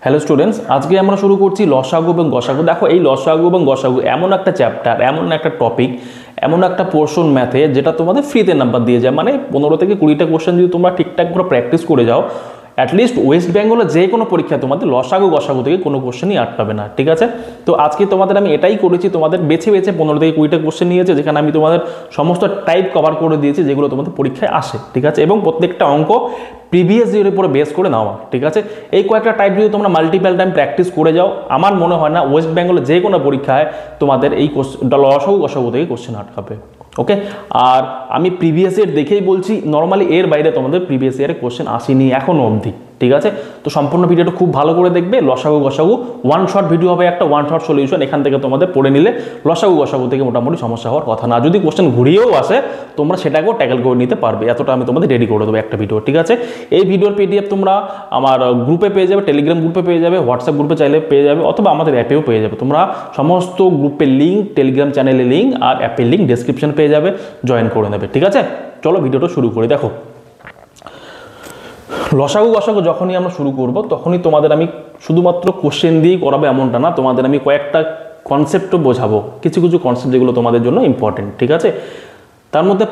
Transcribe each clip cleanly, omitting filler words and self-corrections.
Hello students, আজকে আমরা শুরু করছি লসাগু এবং গসাগু। দেখো, এই লসাগু এবং গসাগু এমন একটা চ্যাপ্টার, এমন একটা টপিক, এমন একটা পোর্শন ম্যাথে যেটা তোমাদের ফ্রিতে নাম্বার দিয়ে যায়। মানে 15 থেকে 20টা কোশ্চেন যদি তোমরা ঠিকঠাক করে প্র্যাকটিস করে যাও, অ্যাটলিস্ট ওয়েস্ট বেঙ্গলের যে কোনো পরীক্ষায় তোমাদের লসাগু গসাগু থেকে কোনো কোশ্চেনই আটকাবে না। ঠিক আছে, তো আজকে তোমাদের আমি এটাই করেছি, তোমাদের বেছে বেছে 15 থেকে 20টা কোশ্চেন নিয়েছে, যেখানে আমি তোমাদের সমস্ত টাইপ কভার করে দিয়েছি যেগুলো তোমাদের পরীক্ষায় আসে। ঠিক আছে, এবং প্রত্যেকটা অঙ্ক প্রিভিয়াস ইয়ারের উপরে বেস করে নেওয়া। ঠিক আছে, এই কয়েকটা টাইপ যদি তোমরা মাল্টিপল টাইম প্র্যাকটিস করে যাও, আমার মনে হয় না ওয়েস্ট বেঙ্গলের যে কোনো পরীক্ষায় তোমাদের এই লসাগু গসাগু থেকে কোশ্চেন আটকাবে। ওকে, আর আমি প্রিভিয়াস ইয়ার দেখেই বলছি, নর্মালি এর বাইরে তোমাদের প্রিভিয়াস ইয়ারে কোশ্চেন আসেনি এখনো অবধি। ঠিক আছে, তো সম্পূর্ণ ভিডিওটা খুব ভালো করে দেখবে। লসাগু গসাগু ওয়ান শর্ট ভিডিও হবে, একটা ওয়ান শর্ট সলিউশন। এখান থেকে তোমাদের পড়ে নিলে লসাগু গসাগু থেকে মোটামুটি সমস্যা হওয়ার কথা না। যদি কোশ্চেন ঘুরিয়েও আসে, তোমরা সেটাকেও ট্যাকেল করে নিতে পারবে, এতটা আমি তোমাদের রেডি করে দেবো একটা ভিডিও। ঠিক আছে, এই ভিডিওর পিডিএফ তোমরা আমার গ্রুপে পেয়ে যাবে, টেলিগ্রাম গ্রুপে পেয়ে যাবে, হোয়াটসঅ্যাপ গ্রুপে চাইলে পেয়ে যাবে, অথবা আমাদের অ্যাপেও পেয়ে যাবে। তোমরা সমস্ত গ্রুপের লিঙ্ক, টেলিগ্রাম চ্যানেলের লিঙ্ক আর অ্যাপের লিঙ্ক ডেসক্রিপশন পেয়ে যাবে, জয়েন করে নেবে। ঠিক আছে, চলো ভিডিওটা শুরু করি। দেখো, লসাগু গসাগু যখনই আমরা শুরু করব, তখনই তোমাদের আমি শুধুমাত্র কোশ্চেন দিয়েই করাবো এমনটা না, তোমাদের আমি কয়েকটা কনসেপ্টও বোঝাবো, কিছু কিছু কনসেপ্ট যেগুলো তোমাদের জন্য ইম্পর্টেন্ট। ঠিক আছে, তার মধ্যে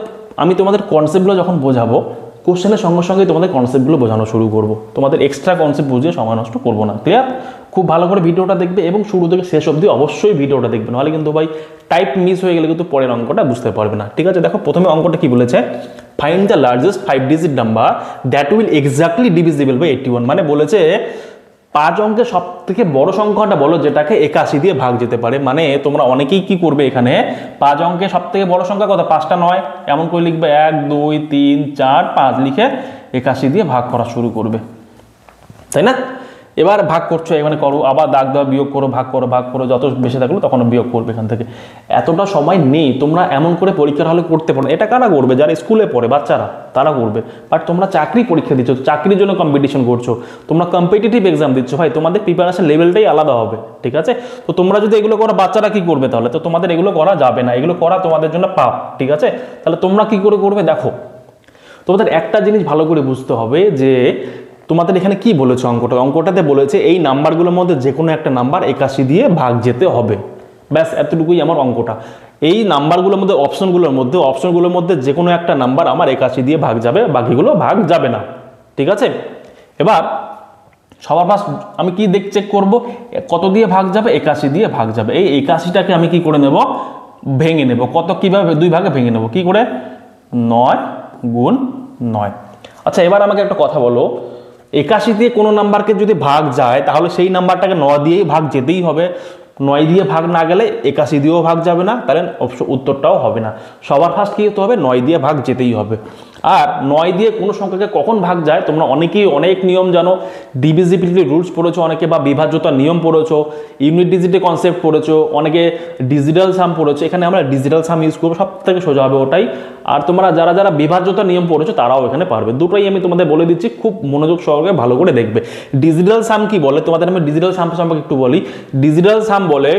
আমি তোমাদের কনসেপ্টগুলো যখন বোঝাবো, কোশ্চেনের সঙ্গে সঙ্গে তোমাদের কনসেপ্টগুলো বোঝানো শুরু করব, তোমাদের এক্সট্রা কনসেপ্ট বুঝিয়ে সময় নষ্ট করবো না। ক্লিয়ার? খুব ভালো করে ভিডিওটা দেখবে এবং শুরু থেকে শেষ অবধি অবশ্যই ভিডিওটা দেখবে, নাহলে কিন্তু ভাই টাইপ মিস হয়ে গেলে কিন্তু পরের অঙ্কটা বুঝতে পারবে না। ঠিক আছে, দেখো প্রথমে অঙ্কটা কি বলেছে, find the largest 5 digit number that will exactly divisible by 81। মানে বলেছে 5 অঙ্কের সব থেকে বড় সংখ্যাটা বলো যেটাকে 81 দিয়ে ভাগ যেতে পারে। মানে তোমরা অনেকেই কি করবে, এখানে 5 অঙ্কের সব থেকে বড় সংখ্যা কত, 5টা নয়, এমন করে লিখবে 1 2 3 4 5 লিখে 81 দিয়ে ভাগ করা শুরু করবে, তাই না? এবার ভাগ করছো, এখানে করো, আবার দাগ দাও, বিয়োগ করো, ভাগ করো, যত বেশি থাকলো তখন বিয়োগ করবে এখান থেকে। এতটা সময় নেই, তোমরা এমন করে পরীক্ষার হলে করতে পারো। এটা কারা করবে? যারা স্কুলে পড়ে বাচ্চারা, তারা করবে। বাট তোমরা চাকরি পরীক্ষা দিচ্ছ, চাকরির জন্য কম্পিটিশন করছো, তোমরা কম্পিটিটিভ এক্সাম দিচ্ছ, ভাই তোমাদের প্রিপারেশন লেভেলটাই আলাদা হবে। ঠিক আছে, তো তোমরা যদি এগুলো করো, বাচ্চারা কি করবে তাহলে? তো তোমাদের এগুলো করা যাবে না, এগুলো করা তোমাদের জন্য পাপ। ঠিক আছে, তাহলে তোমরা কি করে করবে? দেখো, তোমাদের একটা জিনিস ভালো করে বুঝতে হবে যে তোমাদের এখানে কি বলেছে অঙ্কটাতে বলেছে এই নাম্বারগুলোর মধ্যে যে কোনো একটা নাম্বার 81 দিয়ে ভাগ যেতে হবে। ব্যাস এতটুকুই আমার অঙ্কটা। এই নাম্বারগুলোর মধ্যে অপশনগুলোর মধ্যে যে কোনো একটা নাম্বার আমার 81 দিয়ে ভাগ যাবে, বাকিগুলো ভাগ যাবে না। ঠিক আছে, এবার সবার ফার্স্ট আমি কি চেক করব, কত দিয়ে ভাগ যাবে? 81 দিয়ে ভাগ যাবে। এই 81টাকে আমি কি করে নেব, ভেঙে নেব। কত, কিভাবে? 2 ভাগে ভেঙে নেব। কি করে? 9 গুণ 9। আচ্ছা, এবার আমাকে একটা কথা বলো, 81 দিয়ে কোনো নাম্বারকে যদি ভাগ যায়, তাহলে সেই নাম্বারটাকে 9 দিয়েই ভাগ যেতেই হবে। 9 দিয়ে ভাগ না গেলে 81 দিয়েও ভাগ যাবে না, তাহলে উত্তরটাও হবে না। সবার ফার্স্ট কি হতে হবে? 9 দিয়ে ভাগ যেতেই হবে। আর 9 দিয়ে কোনো সংখ্যাকে কখন ভাগ যায়, তোমরা অনেকেই অনেক নিয়ম জানো, ডিভিজিবিলিটি রুলস পড়েছো অনেকে, বা বিভাজ্যতার নিয়ম পড়েছো, ইউনিট ডিজিটের কনসেপ্ট পড়েছো, অনেকে ডিজিটাল সাম পড়েছো। এখানে আমরা ডিজিটাল সাম ইউজ করবো, সব থেকে সোজা হবে ওটাই। আর তোমরা যারা যারা বিভাজ্যতার নিয়ম পড়েছো তারাও এখানে পারবে। দুটোই আমি তোমাদের বলে দিচ্ছি, খুব মনোযোগ সহকারে ভালো করে দেখবে। ডিজিটাল সাম কি বলে, তোমাদের আমি ডিজিটাল সাম সম্পর্কে একটু বলি। ডিজিটাল সাম বলে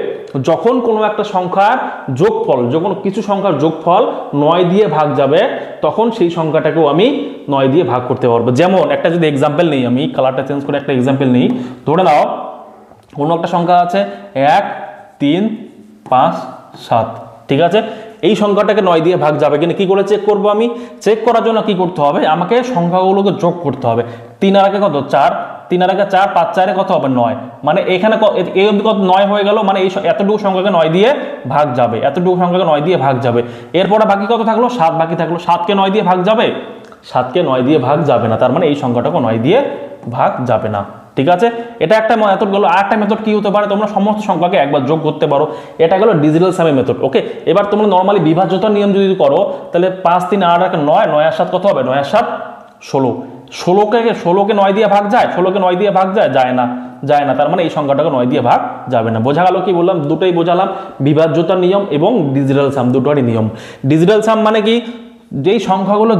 যখন কোনো একটা সংখ্যার যোগফল, যখন কিছু সংখ্যার যোগফল 9 দিয়ে ভাগ যাবে, তখন সেই সংখ্যাটাকেও আমি 9 দিয়ে ভাগ করতে পারবো। যেমন একটা যদি এক্সাম্পল নেই, আমি কালারটা চেঞ্জ করে একটা এক্সাম্পল নিই। ধরে নাও কোনো একটা সংখ্যা আছে 1 3 5 7। ঠিক আছে, এই সংখ্যাটাকে 9 দিয়ে ভাগ যাবে কিনা কি করে চেক করবো? আমি চেক করার জন্য কি করতে হবে, আমাকে সংখ্যাগুলোকে যোগ করতে হবে। 3 আর 1 কত? 4, 3 আর 1 4, 5 4 কত হবে? 9। মানে এখানে এই অবধি কত? 9 হয়ে গেল। মানে এই এতটুকু সংখ্যাকে 9 দিয়ে ভাগ যাবে, এতটুকু সংখ্যাকে 9 দিয়ে ভাগ যাবে। এরপরে বাকি কত থাকলো? 7 বাকি থাকলো। 7কে 9 দিয়ে ভাগ যাবে? 7কে 9 দিয়ে ভাগ যাবে না, তার মানে এই সংখ্যাটাকে 9 দিয়ে ভাগ যাবে না। ঠিক আছে, এটা একটা মেথড গেল। আর একটা মেথড কি হতে পারে, তোমরা সমস্ত সংখ্যাকে একবার যোগ করতে পারো, এটা গেল ডিজিটাল সামের মেথড। ওকে, এবার তোমরা নর্মালি বিভাজ্যতার নিয়ম যদি করো, তাহলে 5 3 8 9, 9 আর 7 কত হবে? 9 আর 7 16। 16কে 9 দিয়ে ভাগ যায়? 16কে 9 দিয়ে ভাগ যায়? যায় না, তার মানে এই সংখ্যাটাকে 9 দিয়ে ভাগ যাবে না। বোঝা গেল? কি বললাম? দুটোই বোঝালাম, বিভাজ্যতার নিয়ম এবং ডিজিটাল সাম, দুটোরই নিয়ম। ডিজিটাল সাম মানে কি, যেই সংখ্যাগুলো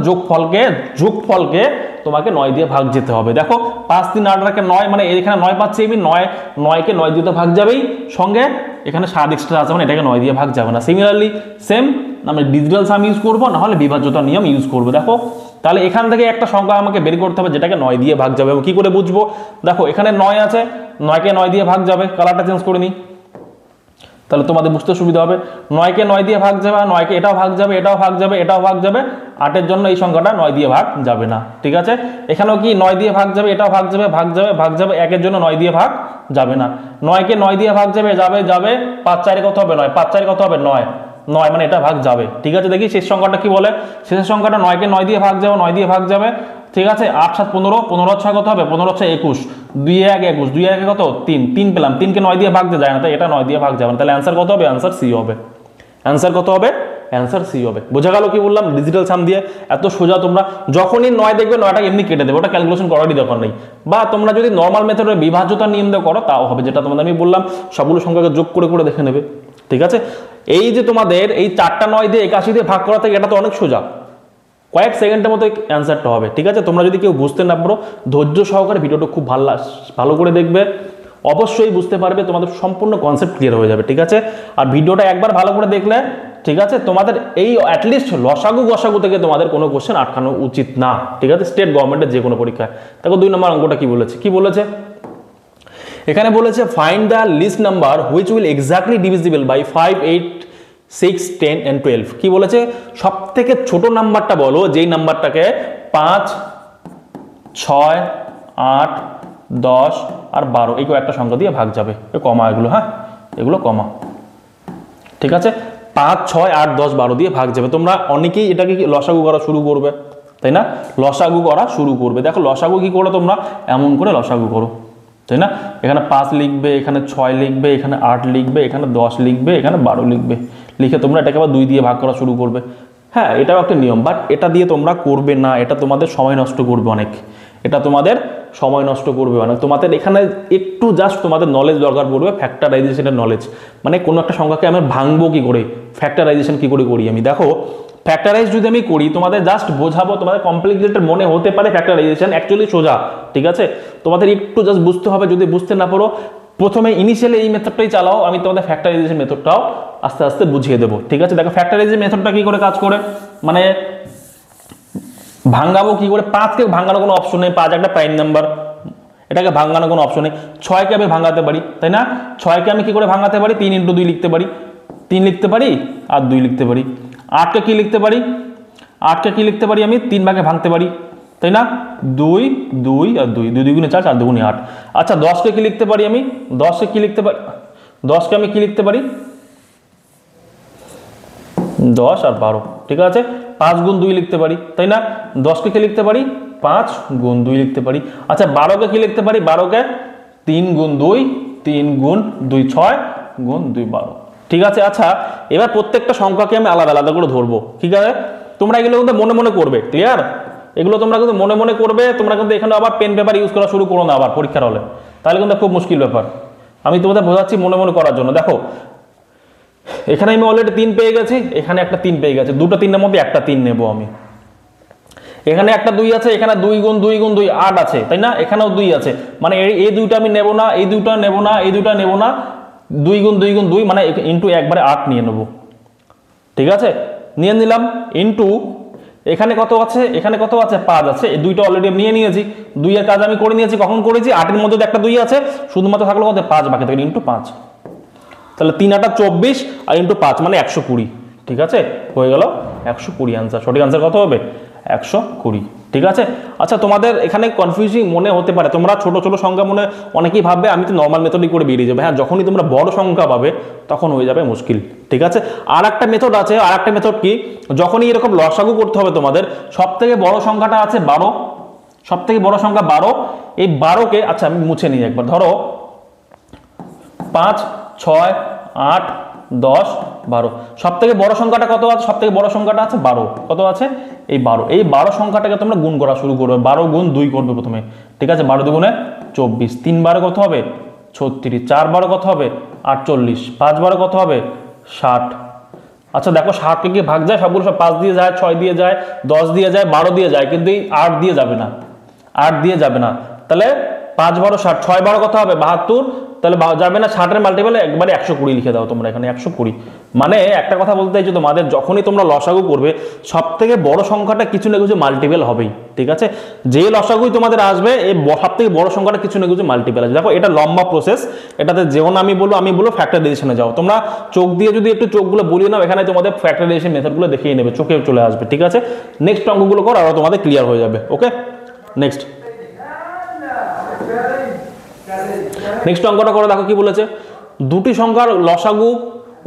যোগফলকে তোমাকে 9 দিয়ে ভাগ যেতে হবে। দেখো 5 3 8 9, মানে এখানে 9 পাচ্ছি আমি, 9কে 9 দিয়ে তো ভাগ যাবেই, সঙ্গে এখানে 7 এক্সট্রা আছে, মানে এটাকে 9 দিয়ে ভাগ যাবে না। সিমিলারলি সেম আমরা ডিজিটাল সাম ইউজ করবো, নাহলে বিভাজ্যতার নিয়ম ইউজ করবো। দেখো তাহলে এখান থেকে একটা সংখ্যা আমাকে বের করতে হবে যেটাকে 9 দিয়ে ভাগ যাবে। কি করে বুঝবো? দেখো এখানে 9 আছে, 9 কে 9 দিয়ে ভাগ যাবে, কালারটা চেঞ্জ করে নিই তাহলে তোমাদের বুঝতে সুবিধা হবে। 9 কে 9 দিয়ে ভাগ যাবে, 9 কে এটাও ভাগ যাবে, এটাও ভাগ যাবে, এটাও ভাগ যাবে, 8-এর জন্য এই সংখ্যাটা 9 দিয়ে ভাগ যাবে না, ঠিক আছে। এখানেও কি 9 দিয়ে ভাগ যাবে, এটাও ভাগ যাবে, ভাগ যাবে, ভাগ যাবে, 1-এর জন্য 9 দিয়ে ভাগ যাবে না। 9 কে 9 দিয়ে ভাগ যাবে, যাবে যাবে, 5-4 কত হবে 9, 5-4 কত হবে 9, 9 মানে এটা ভাগ যাবে, ঠিক আছে। দেখি শেষ সংখ্যাটা কি বলে, শেষের সংখ্যাটা 9 কে 9 দিয়ে ভাগ যাবে, 9 দিয়ে ভাগ যাবে, ঠিক আছে। 8-7 15, 15-6 কত হবে, 15-6 21, 2-1 21, 2-1 কত 3, 3 পেলাম, 3 কে 9 দিয়ে ভাগ যায় না, তাই এটা 9 দিয়ে ভাগ যাবে না, তাহলে অ্যান্সার কত হবে, অ্যান্সার সি হবে। অ্যান্সার কত হবে, অ্যান্সার সি হবে। বোঝা গেল কি বললাম, ডিজিটাল সাম দিয়ে এত সোজা। তোমরা যখনই 9 দেখবে 9টা এমনি কেটে দেবে, ওটা ক্যালকুলেশন করারই দরকার নেই। বা তোমরা যদি নর্মাল মেথডের বিভাজ্যতার নিয়ম দিয়ে করো তাও হবে, যেটা তোমাদের আমি বললাম সবগুলো সংখ্যাকে যোগ করে করে দেখে নেবে, ঠিক আছে। এই যে তোমাদের এই 4টা 9 দিয়ে 81 দিয়ে ভাগ করা থেকে এটা তো অনেক সোজা, কয়েক সেকেন্ডের মতো অ্যান্সারটা হবে, ঠিক আছে। তোমরা যদি কেউ বুঝতে না পারো ধৈর্য সহকারে ভিডিওটা খুব ভালো করে দেখবে, অবশ্যই বুঝতে পারবে, তোমাদের সম্পূর্ণ কনসেপ্ট ক্লিয়ার হয়ে যাবে, ঠিক আছে। আর ভিডিওটা একবার ভালো করে দেখলে, ঠিক আছে, তোমাদের এই অ্যাটলিস্ট লসাগু গসাগু থেকে তোমাদের কোনো কোশ্চেন আটকানো উচিত না, ঠিক আছে, স্টেট গভর্নমেন্টের যে কোনো পরীক্ষায়। দেখো 2 নম্বর অঙ্কটা কি বলেছে, এখানে বলেছে find the least number which will exactly divisible by 5, 8, 6, 10 and 12। কি বলেছে, সব থেকে ছোট নাম্বারটা বলো যেই নাম্বারটাকে 5, 6, 8, 10 আর 12 এই কয়েকটা সংখ্যা দিয়ে ভাগ যাবে, কমা এগুলো, হ্যাঁ এগুলো কমা, ঠিক আছে। 5, 6, 8, 10, 12 দিয়ে ভাগ যাবে। তোমরা অনেকেই এটাকে লসাগু করা শুরু করবে, তাই না, লসাগু করা শুরু করবে। দেখো লসাগু কি করো তোমরা, এমন করে লসাগু করো, তাই না। এখানে 5 লিখবে, এখানে 6 লিখবে, এখানে 8 লিখবে, এখানে 10 লিখবে, এখানে 12 লিখবে, লিখে তোমরা এটাকে আবার 2 দিয়ে ভাগ করা শুরু করবে। হ্যাঁ এটাও একটা নিয়ম, বাট এটা দিয়ে তোমরা করবে না, এটা তোমাদের সময় নষ্ট করবে অনেক, এটা তোমাদের সময় নষ্ট করবে অনেক। তোমাদের এখানে একটু জাস্ট তোমাদের নলেজ দরকার পড়বে, ফ্যাক্টরাইজেশনের নলেজ, মানে কোনো একটা সংখ্যাকে আমি ভাঙবো কি করে, ফ্যাক্টরাইজেশন কি করে করি আমি। দেখো ফ্যাক্টরাইজ যদি আমি করি তোমাদের জাস্ট বোঝাবো, তোমাদের কমপ্লিকেটেড মনে হতে পারে, ফ্যাক্টরাইজেশন অ্যাকচুয়ালি সোজা, ঠিক আছে। তোমাদের একটু জাস্ট বুঝতে হবে, যদি বুঝতে না পারো প্রথমে ইনিশিয়ালি এই মেথডটাই চালাও, আমি তোমাদের ফ্যাক্টরাইজেশন মেথডটাও আস্তে আস্তে বুঝিয়ে দেবো, ঠিক আছে। দেখো ফ্যাক্টরাইজেশন মেথডটা কি করে কাজ করে, মানে ভাঙাবো কি করে, 5কে ভাঙানো কোনো অপশন নেই, 5 একটা প্রাইম নাম্বার, এটাকে ভাঙানো কোনো অপশন নেই। 6কে আমি ভাঙাতে পারি, তাই না, 6কে আমি কি করে ভাঙাতে পারি, 3 × 2 লিখতে পারি, 3 লিখতে পারি আর 2 লিখতে পারি। 8কে কি লিখতে পারি, 8কে কি লিখতে পারি আমি 3 ভাগে ভাঙতে পারি, তাই না, 2, 2 আর 2, 2 2 4, 4 2 8। আচ্ছা 10কে কি লিখতে পারি আমি, 10কে কি লিখতে পারি, 10কে আমি কি লিখতে পারি, 10 আর 12, ঠিক আছে। 5 × 2 লিখতে পারি, তাই না। 10কে কি লিখতে পারি, 5 × 2 লিখতে পারি। আচ্ছা 12কে কি লিখতে পারি, 12কে 3 × 2, 3 × 2 6 × 2 12, ঠিক আছে। আচ্ছা এবার প্রত্যেকটা সংখ্যাকে আমি আলাদা আলাদা করে ধরবো, ঠিক আছে। তোমরা এগুলো কিন্তু মনে মনে করবে, ক্লিয়ার, এগুলো তোমরা কিন্তু মনে মনে করবে। তোমরা কিন্তু এখানে আবার পেন পেপার ইউজ করা শুরু করো না আবার পরীক্ষার হলে, তাহলে কিন্তু খুব মুশকিল ব্যাপার। আমি তোমাদের বোঝাচ্ছি মনে মনে করার জন্য। দেখো এখানে আমি অলরেডি 3 পেয়ে গেছি, এখানে একটা 3 পেয়ে গেছে, দুটো 3-এর মধ্যে একটা 3 নেব আমি। এখানে একটা 2 আছে, এখানে 2 × 2 × 2 8 আছে, তাই না, এখানেও 2 আছে, মানে এই দুইটা আমি নেব না, এই দুইটা নেব না, এই দুইটা নেব না, 2 × 2 × 2 মানে ইন্টু একবারে 8 নিয়ে নেব, ঠিক আছে। নিয়ে নিলাম ইন্টু এখানে কত আছে, এখানে কত আছে, 5 আছে, এই দুইটা অলরেডি নিয়ে নিয়েছি, 2 এর কাজ আমি করে নিয়েছি। কখন করেছি, 8-এর মধ্যে একটা 2 আছে, শুধুমাত্র থাকলো কত 5 বাকি থাকে, ইন্টু 5, তাহলে 3 8 24 আর ইন্টু 5 মানে 120, ঠিক আছে, হয়ে গেল 120 আনসার। সঠিক আনসার কত হবে, 120, ঠিক আছে। আচ্ছা তোমাদের এখানে কনফিউজিং মনে হতে পারে, তোমরা ছোট ছোট সংখ্যা মনে অনেকেই ভাববে আমি তো নর্মাল মেথডই করে বেরিয়ে যাবে, হ্যাঁ যখনই তোমরা বড় সংখ্যা পাবে তখন হয়ে যাবে মুশকিল, ঠিক আছে। আর একটা মেথড আছে, আর একটা মেথড কি, যখনই এরকম লসাগু করতে হবে তোমাদের, সব থেকে বড় সংখ্যাটা আছে 12, সব থেকে বড় সংখ্যা 12, এই 12কে আচ্ছা আমি মুছে নিই একবার। ধরো 5, 6, 8, 10, 12, সব থেকে বড় সংখ্যাটা কত আছে, সব থেকে বড় সংখ্যাটা আছে 12, কত আছে এই 12, এই 12 সংখ্যাটাকে তোমরা গুণ করা শুরু করবে, 12 × 2 করবে প্রথমে, ঠিক আছে। 12 × 2 = 24, 3 বার কত হবে 36, 4 বার কত হবে 48, 5 বার কত হবে 60। আচ্ছা দেখো 60কে কি ভাগ যায়, সবগুলো সব 5 দিয়ে যায়, 6 দিয়ে যায়, 10 দিয়ে যায়, 12 দিয়ে যায়, কিন্তু এই 8 দিয়ে যাবে না, 8 দিয়ে যাবে না, তাহলে 5 × 12 = 60, 6 বার কত হবে 72, তাহলে যাবে না 60 এর মাল্টিপল একবারে 120 লিখে দাও তোমরা এখানে 120। মানে একটা কথা বলতে চাইছি তোমাদের, যখনই তোমরা লসাগু করবে সব থেকে বড় সংখ্যাটা কিছু না কিছু মাল্টিপল হবেই, ঠিক আছে? যে লসাগুই তোমাদের আসবে এই সব থেকে বড় সংখ্যাটা কিছু না কিছু মাল্টিপল আছে। দেখো এটা লম্বা প্রসেস, এটাতে যেমন আমি বলবো ফ্যাক্টরাইজেশনে যাও, তোমরা চোখ দিয়ে যদি একটু চোখগুলো বলিয়ে নাও, এখানে তোমাদের ফ্যাক্টরাইজেশন মেথডগুলো দেখিয়ে নেবে, চোখে চলে আসবে, ঠিক আছে? নেক্সট অঙ্কগুলো করো, আরো তোমাদের ক্লিয়ার হয়ে যাবে। ওকে, নেক্সট অঙ্কটা করো। দেখো কি বলেছে, দুটি সংখ্যার লসাগু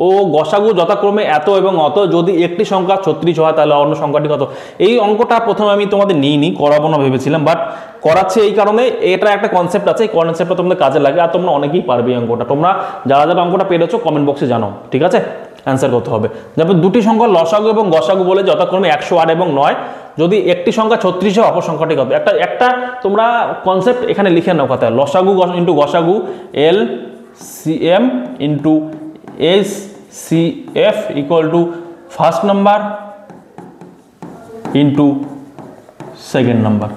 ও গসাগু যথাক্রমে এত এবং অত, যদি একটি সংখ্যা 36 হয় তাহলে অন্য সংখ্যাটি কত। এই অঙ্কটা প্রথমে আমি তোমাদের নিইনি, করাবো না ভেবেছিলাম, বাট করাচ্ছে এই কারণে, এটা একটা কনসেপ্ট আছে, এই কনসেপ্টটা তোমাদের কাজে লাগে, আর তোমরা অনেকেই পারবে এই অঙ্কটা। তোমরা যারা যারা অঙ্কটা পেরেছো কমেন্ট বক্সে জানাও, ঠিক আছে? অ্যান্সার করতে হবে। যেমন দুটি সংখ্যার লসাগু এবং গসাগু বলে যথাক্রমে 108 এবং 9, যদি একটি সংখ্যা 36 হয় অপর সংখ্যাটি কত। একটা তোমরা কনসেপ্ট এখানে লিখে নাও কথা, লসাগু ইন্টু গসাগু LCM into HCF equal to first number into second number,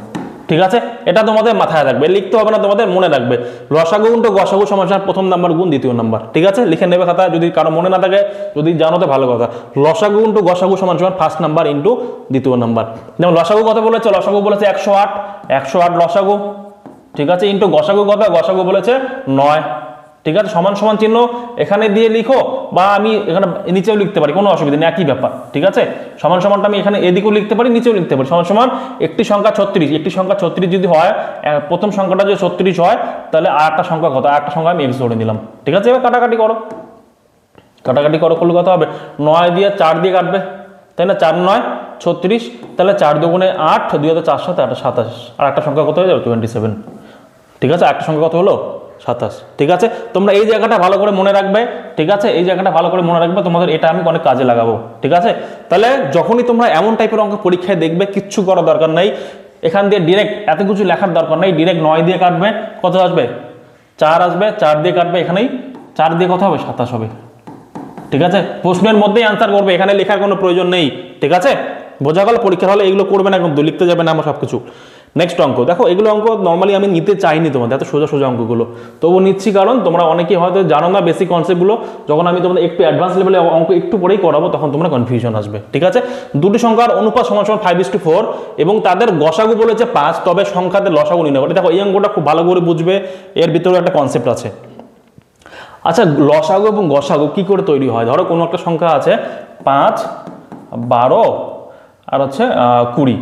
ঠিক আছে? এটা তোমাদের মাথায় রাখবে, লিখতে হবে না, তোমাদের মনে রাখবে। লসাগু ইন্টু গসাগু সমান প্রথম নাম্বার গুণ দ্বিতীয় নাম্বার, ঠিক আছে? লিখে নেবে খাতা, যদি কারো মনে না থাকে, যদি জানো তো ভালো কথা। লসাগু ইন্টু গসাগু সমান ফার্স্ট নাম্বার ইন্টু দ্বিতীয় নাম্বার। যেমন লসাগু কত বলেছে, লসাগু বলেছে 108 লসাগু, ঠিক আছে? ইন্টু গসাগু কত, গসাগু বলেছে 9, ঠিক আছে? সমান সমান চিহ্ন এখানে দিয়ে লিখো, বা আমি এখানে নিচেও লিখতে পারি, কোনো অসুবিধা নেই, একই ব্যাপার, ঠিক আছে? সমান সমানটা আমি এখানে এদিকেও লিখতে পারি, নিচেও লিখতে পারি। সমান সমান একটি সংখ্যা 36, একটি সংখ্যা 36 যদি হয়, প্রথম সংখ্যাটা যদি 36 হয়, তাহলে আর একটা সংখ্যা কত, আর একটা সংখ্যা আমি এক্স ধরে নিলাম, ঠিক আছে? এবার কাটাকাটি করো, করলে কত হবে, 9 দিয়ে 4 দিয়ে কাটবে, তাই না? 4 9 36, তাহলে 4 দুগুণে 8, 2 হাতে 4 7 27, আর একটা সংখ্যা কত হয়ে যাবে 27, ঠিক আছে? একটা সংখ্যা কত হলো 27, ঠিক আছে? তোমরা এই জায়গাটা ভালো করে মনে রাখবে, ঠিক আছে? এই জায়গাটা ভালো করে মনে রাখবে, তোমাদের এটা আমি অনেক কাজে লাগাবো, ঠিক আছে? তাহলে যখনই তোমরা এমন টাইপের অঙ্ক পরীক্ষায় দেখবে, কিচ্ছু করার দরকার নাই, এখান দিয়ে ডিরেক্ট এত কিছু লেখার দরকার নেই, ডিরেক্ট 9 দিয়ে কাটবে, কত আসবে 4 আসবে, 4 দিয়ে কাটবে, এখানেই 4 দিয়ে কত হবে 27 হবে, ঠিক আছে? প্রশ্নের মধ্যেই আনসার করবে, এখানে লেখার কোনো প্রয়োজন নেই, ঠিক আছে? বোঝা গেল? পরীক্ষা হলে এগুলো করবে না, কিন্তু লিখতে যাবে না আমার সবকিছু। নেক্সট অঙ্ক দেখো, এগুলো অঙ্ক নর্মালি আমি নিতে চাইনি তোমাদের, এত সোজা অঙ্কগুলো, তবু নিচ্ছি কারণ তোমরা অনেকেই হয়তো জানো না বেসিক কনসেপ্টগুলো। যখন আমি তোমাদের একটু অ্যাডভান্স লেভেলে অঙ্ক একটু পরেই করাবো, তখন তোমরা কনফিউশন আসবে, ঠিক আছে? দুটি সংখ্যার অনুপাত সমান 5:4 এবং তাদের গসাগু বলেছে 5, তবে সংখ্যাদের লসাগু নির্ণয় করে। দেখো এই অঙ্কটা খুব ভালো করে বুঝবে, এর ভিতরে একটা কনসেপ্ট আছে। আচ্ছা, লসাগু এবং গসাগু কি করে তৈরি হয়? ধরো কোনো একটা সংখ্যা আছে 5, 12 আর হচ্ছে 20,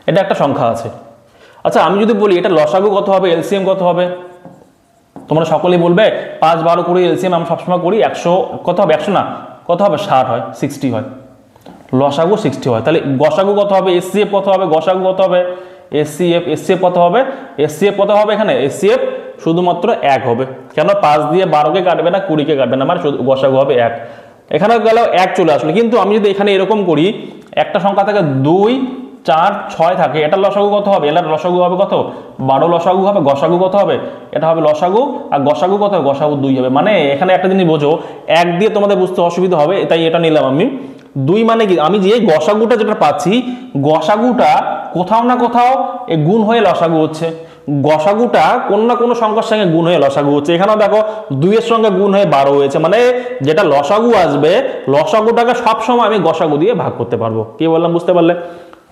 এটা একটা সংখ্যা আছে। আচ্ছা, আমি যদি বলি এটা লসাগু কত হবে, এলসিএম কত হবে, তোমরা সকলেই বলবে 5, 12, 20 এলসিএম আমরা সবসময় করি 100, কত হবে 100 না, কত হবে 60 হয়, 60 হয়, লসাগু 60 হয়। তাহলে গসাগু কত হবে, এসসিএফ কত হবে, গসাগু কত হবে, এসসিএফ কত হবে, কত হবে এখানে, এসসিএফ শুধুমাত্র 1 হবে। কেন, 5 দিয়ে 12কে কাটবে না, 20কে কাটবে না, মানে গসাগু হবে 1। এখানে গেলেও 1 চলে আসলো। কিন্তু আমি যদি এখানে এরকম করি, একটা সংখ্যা থেকে 2, 4, 6 থাকে, এটা লসাগু কত হবে, এটার লসাগু হবে কত, 12 লসাগু হবে, গসাগু কত হবে, এটা হবে লসাগু, আর গসাগু কত হবে, গসাগু 2 হবে। মানে এখানে একটা জিনিস বোঝো, 1 দিয়ে তোমাদের বুঝতে অসুবিধা হবে, তাই এটা নিলাম আমি। 2 মানে কি, আমি যে গসাগুটা যেটা পাচ্ছি, গসাগুটা কোথাও না কোথাও এ গুণ হয়ে লসাগু হচ্ছে, গসাগুটা কোনো না কোনো সংখ্যার সঙ্গে গুণ হয়ে লসাগু হচ্ছে। এখানেও দেখো 2 এর সঙ্গে গুণ হয়ে 12 হয়েছে, মানে যেটা লসাগু আসবে, লসাগুটাকে সবসময় আমি গসাগু দিয়ে ভাগ করতে পারবো। কি বললাম, বুঝতে পারলে?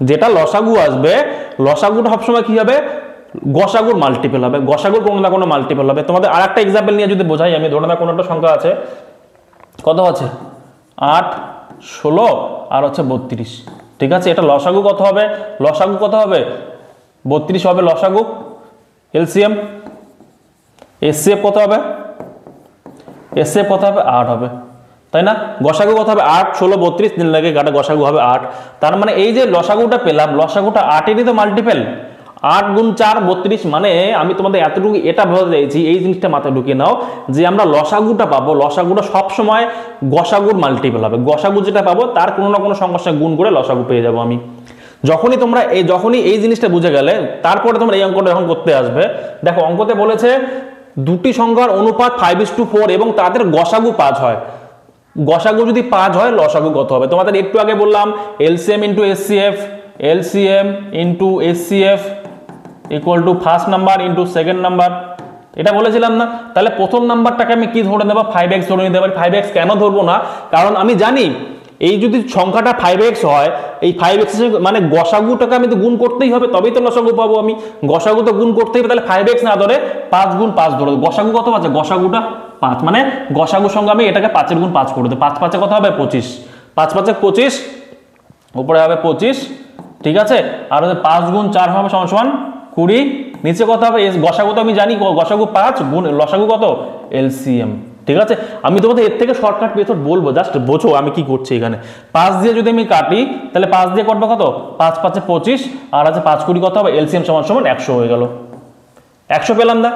যেটা লসাগু আসবে, লসাগুটা সবসময় কি হবে, গসাগুর মাল্টিপল হবে, গসাগুর কোনো না কোনো মাল্টিপল হবে। তোমাদের আর একটা এক্সাম্পল নিয়ে যদি বোঝাই, আমি ধরে না কোনো একটা সংখ্যা আছে, কত আছে 8, 16 আর হচ্ছে 32, ঠিক আছে? এটা লসাগু কত হবে, লসাগু কত হবে 32 হবে লসাগু। এলসিএম এসসিএফ কত হবে, এসসিএফ কত হবে 8 হবে, তাই না? গসাগু কত হবে 8, 16, 32, 3 লাগে কাটা, গসাগু হবে 8। তার মানে এই যে লসাগুটা পেলাম, লসাগুটা 8-এরই তো মাল্টিপল, 8 গুণ 4 32। মানে আমি তোমাদের এতটুকু এটা বোঝাতে চাইছি, এই জিনিসটা মাথায় ঢুকিয়ে নাও, যে আমরা লসাগুটা পাবো, লসাগুটা সবসময় গসাগুর মাল্টিপল হবে। গসাগু যেটা পাবো তার কোনো না কোনো সংখ্যার সঙ্গে গুণ করে লসাগু পেয়ে যাবো আমি। যখনই এই জিনিসটা বুঝে গেলে, তারপরে তোমরা এই অঙ্কটা যখন করতে আসবে, দেখো অঙ্কতে বলেছে দুটি সংখ্যার অনুপাত 5:4 এবং তাদের গসাগু 5 হয়। গসাগু যদি 5 হয়, লসাগু কত হবে? তোমাদের একটু আগে বললাম LCM into SCF, LCM into SCF equal to first number into second number, এটা বলেছিলাম না? তাহলে প্রথম নাম্বারটাকে আমি কি ধরে নেব, 5x ধরে নিতে পারি। 5x কেন ধরবো না, কারণ আমি জানি এই যদি সংখ্যাটা 5x হয়, এই 5x মানে গসাগুটাকে আমি তো গুণ করতেই হবে, তবেই তো লসাগু পাবো আমি। গসাগু তো গুণ করতেই হবে, তাহলে 5x না ধরে 5 গুণ 5 ধরে। গসাগু কত আছে, গসাগুটা 5, মানে গসাগুর সঙ্গে আমি এটাকে 5 এর গুণ 5 করে দেব। 5 5 কত হবে, 25। 5 5 25, উপরে হবে 25, ঠিক আছে। আর 5 গুণ 4 হবে সমান 20, নিচে কত হবে, গসাগু তো আমি জানি, গসাগু 5 গুণ লসাগু কত, এলসিএম। ঠিক আছে, আমি তোমাদের এর থেকে শর্টকাট মেথড বলবো, জাস্ট বোঝো আমি কি করছি এখানে। 5 দিয়ে যদি আমি কাটি, তাহলে 5 দিয়ে করবো কত, 5 5 25, আর আছে 5 20 কত হবে, এলসিএম সমান 100 হয়ে গেল। 100 পেলাম না?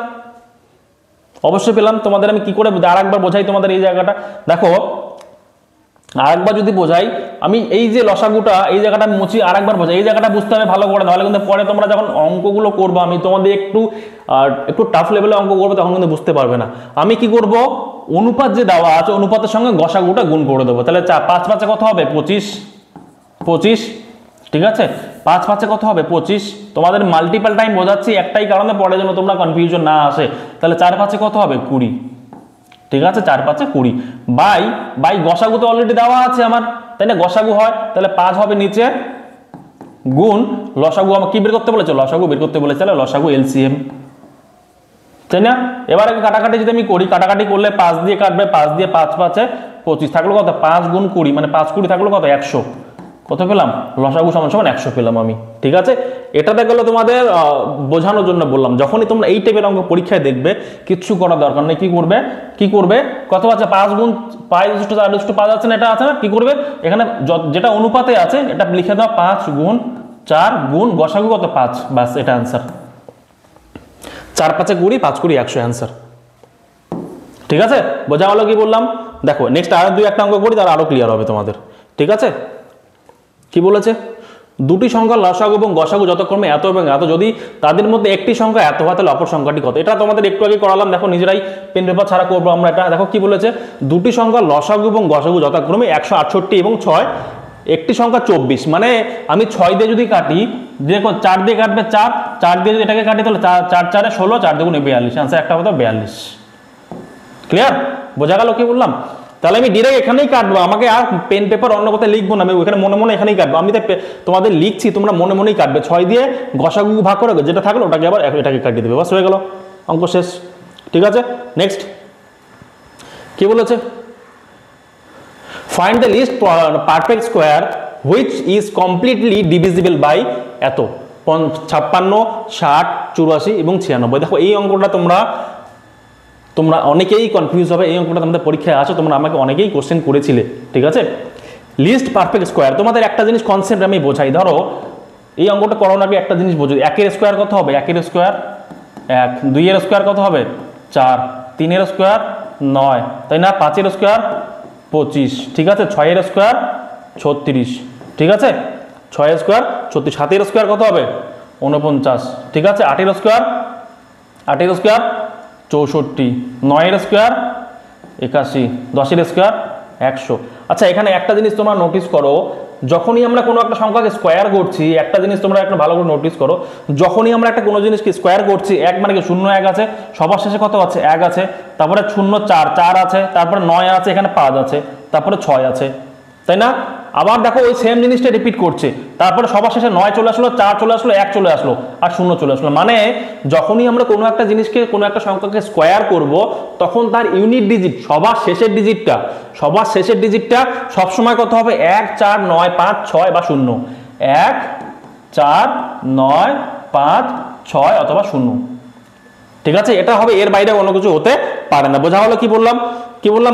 অবশ্যই পেলাম। তোমাদের আমি কি করে আরেকবার বোঝাই তোমাদের এই জায়গাটা, দেখো আরেকবার যদি বোঝাই, আমি এই যে লসাগুটা এই জায়গাটা মুছি, আরেকবার বোঝাই, এই জায়গাটা বুঝতে হবে ভালো করে, নাহলে কিন্তু পরে তোমরা যখন অঙ্কগুলো করবো, আমি তোমাদের একটু টাফ লেভেলে অঙ্ক করবো, তখন কিন্তু বুঝতে পারবে না। আমি কি করব, অনুপাত যে দেওয়া আছে অনুপাতের সঙ্গে গসাগুটা গুণ করে দেবো। তাহলে 5 5 কত হবে, 25 25, ঠিক আছে। 5 5 কত হবে, 25। তোমাদের মাল্টিপল টাইম বোঝাচ্ছি একটাই কারণে, পরে যেন তোমরা কনফিউশন না আসে। তাহলে 4 5 কত হবে, 20, ঠিক আছে। 4 5 20 বাই গসাগু তো অলরেডি দেওয়া আছে আমার, তাই না, গসাগু হয়, তাহলে 5 হবে নিচে, গুণ লসাগু আমাকে কি বের করতে বলেছে, লসাগু বের করতে বলেছে, তাহলে লসাগু এলসিএম, তাই না। এবার আগে কাটাকাটি যদি আমি করি, কাটাকাটি করলে 5 দিয়ে কাটবে, 5 দিয়ে 5 5 25, থাকলো কত, 5 গুণ 20, মানে 5 20 থাকলো কত, 100। কত পেলাম, লসাগু সমান 100 পেলাম আমি, ঠিক আছে। এটাতে গেল তোমাদের বোঝানোর জন্য বললাম। যখনই তোমরা এই টাইপের অঙ্ক পরীক্ষায় দেখবে, কিচ্ছু করার দরকার নেই, কি করবে কত আছে, 5 গুণ 5 আছে না, এটা আছে না, কি করবে এখানে যেটা অনুপাতে আছে এটা লিখে দাও, 5 গুণ 4 গুণ গসাগু কত, 5, বাস এটা অ্যান্সার। 4 5 20, 5 20 100 অ্যান্সার, ঠিক আছে। বোঝা গেল কি বললাম? দেখো নেক্সট আরো একটা অঙ্ক করি, তার আরো ক্লিয়ার হবে তোমাদের, ঠিক আছে। কি বলেছে, দুটি সংখ্যা লসাগু এবং গসাগু যথাক্রমে এত এবং এত, যদি তাদের মধ্যে একটি সংখ্যা এত হয়, তাহলে অপর সংখ্যাটি কত। এটা তোমাদের একটু আগে করালাম, দেখো নিজেরাই পেন পেপার ছাড়া করবো আমরা এটা। দেখো কি বলেছে, দুটি সংখ্যা লসাগু এবং গসাগু যথাক্রমে 168 এবং 6, একটি সংখ্যা 24, মানে আমি 6 দিয়ে যদি কাটি, দেখো 4 দিয়ে কাটবে 4, 4 দিয়ে যদি এটাকে কাটি, তাহলে 4 4 16, 4 2 42, আনসার একটা হতো 42। ক্লিয়ার, বোঝা গেল কি বললাম? তাহলে আমি ডিরেক্ট এখানেই কাটবো, আমাকে আর পেন পেপার অন্য কোথায় লিখবো না, আমি ওখানে মনে মনে এখানেই কাটবো। আমি তোমাদের লিখছি, তোমরা মনে মনেই কাটবে। 6 দিয়ে গসাগু ভাগ করে যেটা থাকলো ওটাকে আবার এটাকে কাটিয়ে দেবে, বাস হয়ে গেল, অঙ্ক শেষ, ঠিক আছে। নেক্সট কি বলেছে, find the least perfect square which is completely divisible by এত, 56 60 84 এবং 96। দেখো এই অঙ্কটা তোমরা অনেকেই কনফিউজ হবে, এই অঙ্কটা তোমাদের পরীক্ষায় আসে, তোমরা আমাকে অনেকেই কোশ্চেন করেছিলে, ঠিক আছে। লিস্ট পারফেক্ট স্কোয়ার, তোমাদের একটা জিনিস কনসেপ্ট আমি বোঝাই। ধরো এই অঙ্কটা করার আগে একটা জিনিস বোঝো, 1 এর স্কোয়ার কত হবে, 1 এর স্কোয়ার 1, 2 এর স্কোয়ার কত হবে 4, 3 এর স্কোয়ার 9, তাই না, 5 এর স্কোয়ার 25, ঠিক আছে, 6 এর স্কোয়ার 36, ঠিক আছে, 6 এর স্কোয়ার 36, 7 এর স্কোয়ার কত হবে 49, ঠিক আছে, 8 এর স্কোয়ার 64, 9 এর স্কোয়ার 81, 10 এর স্কোয়ার 100। আচ্ছা এখানে একটা জিনিস তোমরা নোটিস করো, যখনই আমরা কোনো একটা সংখ্যাকে স্কোয়ার করছি, একটা জিনিস তোমরা একটা ভালো করে নোটিস করো, যখনই আমরা একটা কোনো জিনিসকে স্কোয়ার করছি, 1 মানে কি 0 1 আছে, সবার শেষে কত আছে 1 আছে, তারপরে 0 4 4 আছে, তারপরে 9 আছে, এখানে 5 আছে, তারপরে 6 আছে, তাই না। আবার দেখো ওই সেম জিনিসটা রিপিট করছে, তারপরে সবার শেষে 9 চলে আসলো, 4 চলে আসলো, 1 চলে আসলো, আর 0 চলে আসলো। মানে যখনই আমরা কোনো একটা জিনিসকে, কোনো একটা সংখ্যাকে স্কোয়ার করব, তখন তার ইউনিট ডিজিট সবার শেষের ডিজিটটা সবসময় কত হবে, 1 4 9 5 6 বা 0, 1 4 9 5 6 অথবা 0, ঠিক আছে। এটা হবে, এর বাইরে অন্য কিছু হতে পারে না। বোঝা গেল কি বললাম,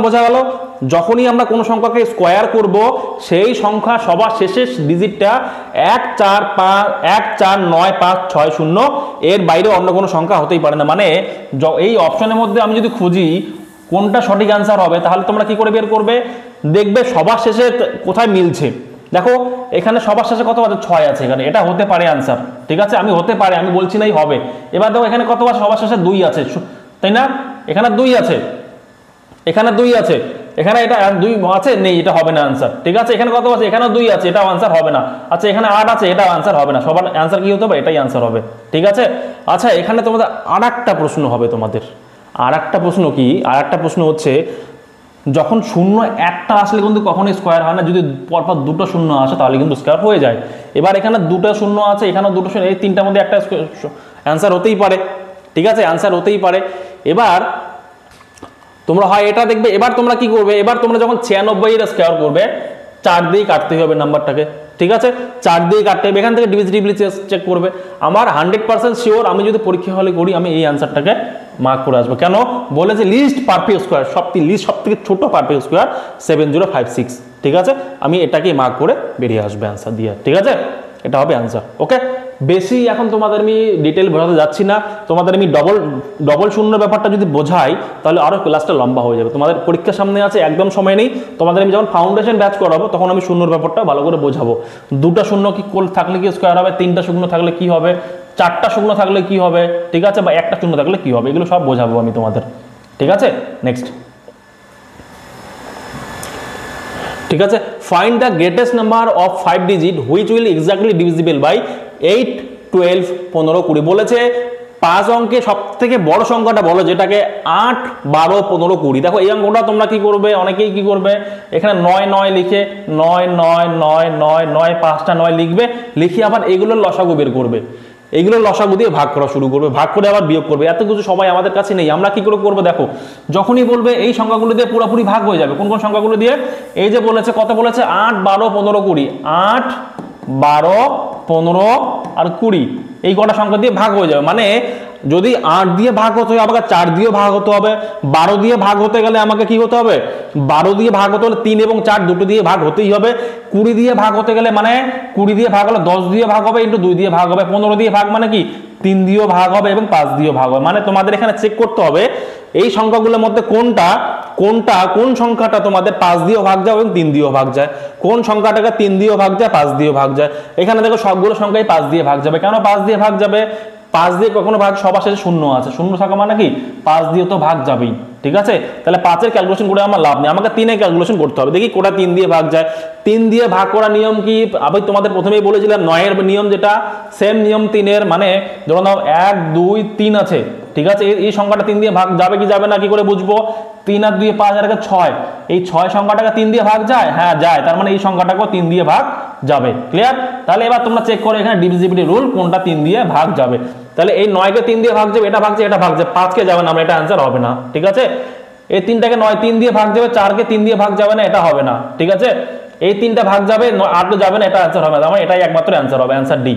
বোঝা গেল। যখনই আমরা কোনো সংখ্যাকে স্কোয়ার করব, সেই সংখ্যা সবার শেষের ডিজিটটা 1 4 9 5 6 0, এর বাইরে অন্য কোনো সংখ্যা হতেই পারে না। মানে এই অপশনের মধ্যে আমি যদি খুঁজি কোনটা সঠিক অ্যান্সার হবে, তাহলে তোমরা কি করে বের করবে, দেখবে সবার শেষে কোথায় মিলছে। দেখো এখানে সবার শেষে কত আছে 6 আছে, এখানে এটা হতে পারে অ্যান্সার, ঠিক আছে, আমি বলছি নাই হবে। এবার দেখো এখানে কত আছে, সবার শেষে 2 আছে, তাই না, এখানে 2 আছে, এখানে এটা 2 আছে, নেই, এটা হবে না आंसर। ঠিক আছে, এখানে কত আছে, এখানে 2 আছে, এটা आंसर হবে না। আচ্ছা এখানে 8 আছে, এটা आंसर হবে না। সবার आंसर কি হতে হবে, এটাই आंसर হবে। ঠিক আছে, আচ্ছা এখানে তোমাদের আরেকটা প্রশ্ন হবে, তোমাদের আরেকটা প্রশ্ন কি, আরেকটা প্রশ্ন হচ্ছে যখন শূন্য একটা আসলে কিন্তু কখনোই স্কয়ার হয় না, যদি পরপর দুটো শূন্য আসে তাহলে কিন্তু স্কয়ার হয়ে যায়। এবার এখানে দুটো শূন্য আছে, এখানে দুটো শূন্য, এই তিনটার মধ্যে একটা आंसर হতেই পারে। ঠিক আছে, आंसर হতেই পারে। এবার তোমরা হয় এটা দেখবে, এবার তোমরা কি করবে, এবার তোমরা যখন 96 এর স্কয়ার করবে 4 দিয়ে কাটতে হবে নাম্বারটাকে। ঠিক আছে, 4 দিয়ে কাটতে হবে, এখান থেকে ডিভিজিবিলিটি চেক করবে। আমার 100% শিওর আমি যদি পরীক্ষা হলে করি আমি এই आंसरটাকে মার্ক করে আসবো। কেন বলেছে লিস্ট পারফেক্ট স্কয়ার, সবথেকে ছোট পারফেক্ট স্কয়ার 7056। ঠিক আছে, আমি এটাকে মার্ক করে বেরিয়ে আসবে आंसर দিয়ে। ঠিক আছে, এটা হবে आंसर। ওকে, বেশি এখন তোমাদের আমি ডিটেইল বোঝাতে যাচ্ছি না, তোমাদের আমি ডবল শূন্যর ব্যাপারটা যদি বোঝাই তাহলে আরো ক্লাসটা লম্বা হয়ে যাবে। তোমাদের পরীক্ষার সামনে আছে, একদম সময় নেই। তোমাদের আমি যখন ফাউন্ডেশন ব্যাচ করাবো তখন আমি শূন্যর ব্যাপারটা ভালো করে বোঝাবো। দুটা শূন্য কি থাকলে কি স্কয়ার হবে, তিনটা শূন্য থাকলে কি হবে, চারটা শূন্য থাকলে কি হবে, ঠিক আছে, বা একটা শূন্য থাকলে কি হবে, এগুলো সব বোঝাবো আমি তোমাদের। ঠিক আছে, নেক্সট। ঠিক আছে, find the greatest number of 5 digit which will exactly divisible by 8, 12, 15, 20 বলেছে। 5 অঙ্কে সবথেকে বড় সংখ্যাটা বলো যেটাকে 8, 12, 15, 20। দেখো এই অঙ্কটা তোমরা কি করবে, অনেকেই কি করবে, এখানে 9, 9 লিখে 9, 9, 9, 9, 9, 5টা 9 লিখবে, লিখে আবার এগুলোর লসাগু বের করবে, এগুলো লসাগু দিয়ে ভাগ করা শুরু করবে, ভাগ করে আবার বিয়োগ করবে। এত কিছু সবাই আমাদের কাছে নেই, আমরা কি করে করবো, দেখো যখনই বলবে এই সংখ্যাগুলো দিয়ে পুরোপুরি ভাগ হয়ে যাবে। কোন কোন সংখ্যাগুলো দিয়ে, এই যে বলেছে কত বলেছে, 8, 12, 15, 20, 8, 12, 15 আর 20, এই কটা সংখ্যা দিয়ে ভাগ হয়ে যাবে। মানে যদি 8 দিয়ে ভাগ হতে হবে আমাকে 4 দিয়ে ভাগ হতে হবে, 12 দিয়ে ভাগ হতে গেলে আমাকে কি হতে হবে, 12 দিয়ে ভাগ হতে হলে 3 এবং 4 দুটো দিয়ে ভাগ হতেই হবে। 20 দিয়ে ভাগ হতে গেলে মানে 20 দিয়ে ভাগ হলে 10 দিয়ে ভাগ হবে ইন্টু 2 দিয়ে ভাগ হবে। 15 দিয়ে ভাগ মানে কি 3 দিয়েও ভাগ হবে এবং 5 দিয়েও ভাগ হবে। মানে তোমাদের এখানে চেক করতে হবে এই সংখ্যাগুলোর মধ্যে কোন সংখ্যাটা তোমাদের 5 দিয়েও ভাগ যায় এবং 3 দিয়েও ভাগ যায়, কোন সংখ্যাটাকে 3 দিয়েও ভাগ যায়, 5 দিয়েও ভাগ যায়। এখানে দেখো সবগুলো সংখ্যাই 5 দিয়ে ভাগ যাবে। কেন 5 দিয়ে ভাগ যাবে, 5 দিয়ে কখনো ভাগ, সবার শেষে শূন্য আছে, শূন্য থাকা মানে কি 5 দিয়ে তো ভাগ যাবেই। ঠিক আছে, তাহলে 5 এর ক্যালকুলেশন করে আমার লাভ নেই, আমাকে 3 এর ক্যালকুলেশন করতে হবে। দেখি কোটা 3 দিয়ে ভাগ যায়। 3 দিয়ে ভাগ করার নিয়ম কি, আমি তোমাদের প্রথমেই বলেছিলাম 9 এর নিয়ম যেটা, সেম নিয়ম 3 এর। মানে ধরো নাও 1, 2, 3 আছে, ঠিক আছে, এই সংখ্যাটা 3 দিয়ে ভাগ যাবে কি যাবে না কি করে বুঝবো, 3 আর 2 5 আর 6, এই 6 সংখ্যাটাকে 3 দিয়ে ভাগ যায়, হ্যাঁ যায়, তার মানে এই সংখ্যাটাকেও 3 দিয়ে ভাগ যাবে। ক্লিয়ার? তাহলে এবার তোমরা চেক করো এখানে ডিভিজিবিলিটি রুল কোনটা 3 দিয়ে ভাগ যাবে। তাহলে এই 9 কে 3 দিয়ে ভাগ যাবে, এটা ভাগ যাবে, এটা ভাগ যাবে, 5 কে যাবে না, আমরা এটা आंसर হবে না। ঠিক আছে, এই 3টাকে 9 3 দিয়ে ভাগ যাবে, 4 কে 3 দিয়ে ভাগ যাবে না, এটা হবে না। ঠিক আছে, এই 3টা ভাগ যাবে, 8 তো যাবে না, এটা आंसर হবে না, আমার এটাই একমাত্র आंसर হবে, आंसर ডি।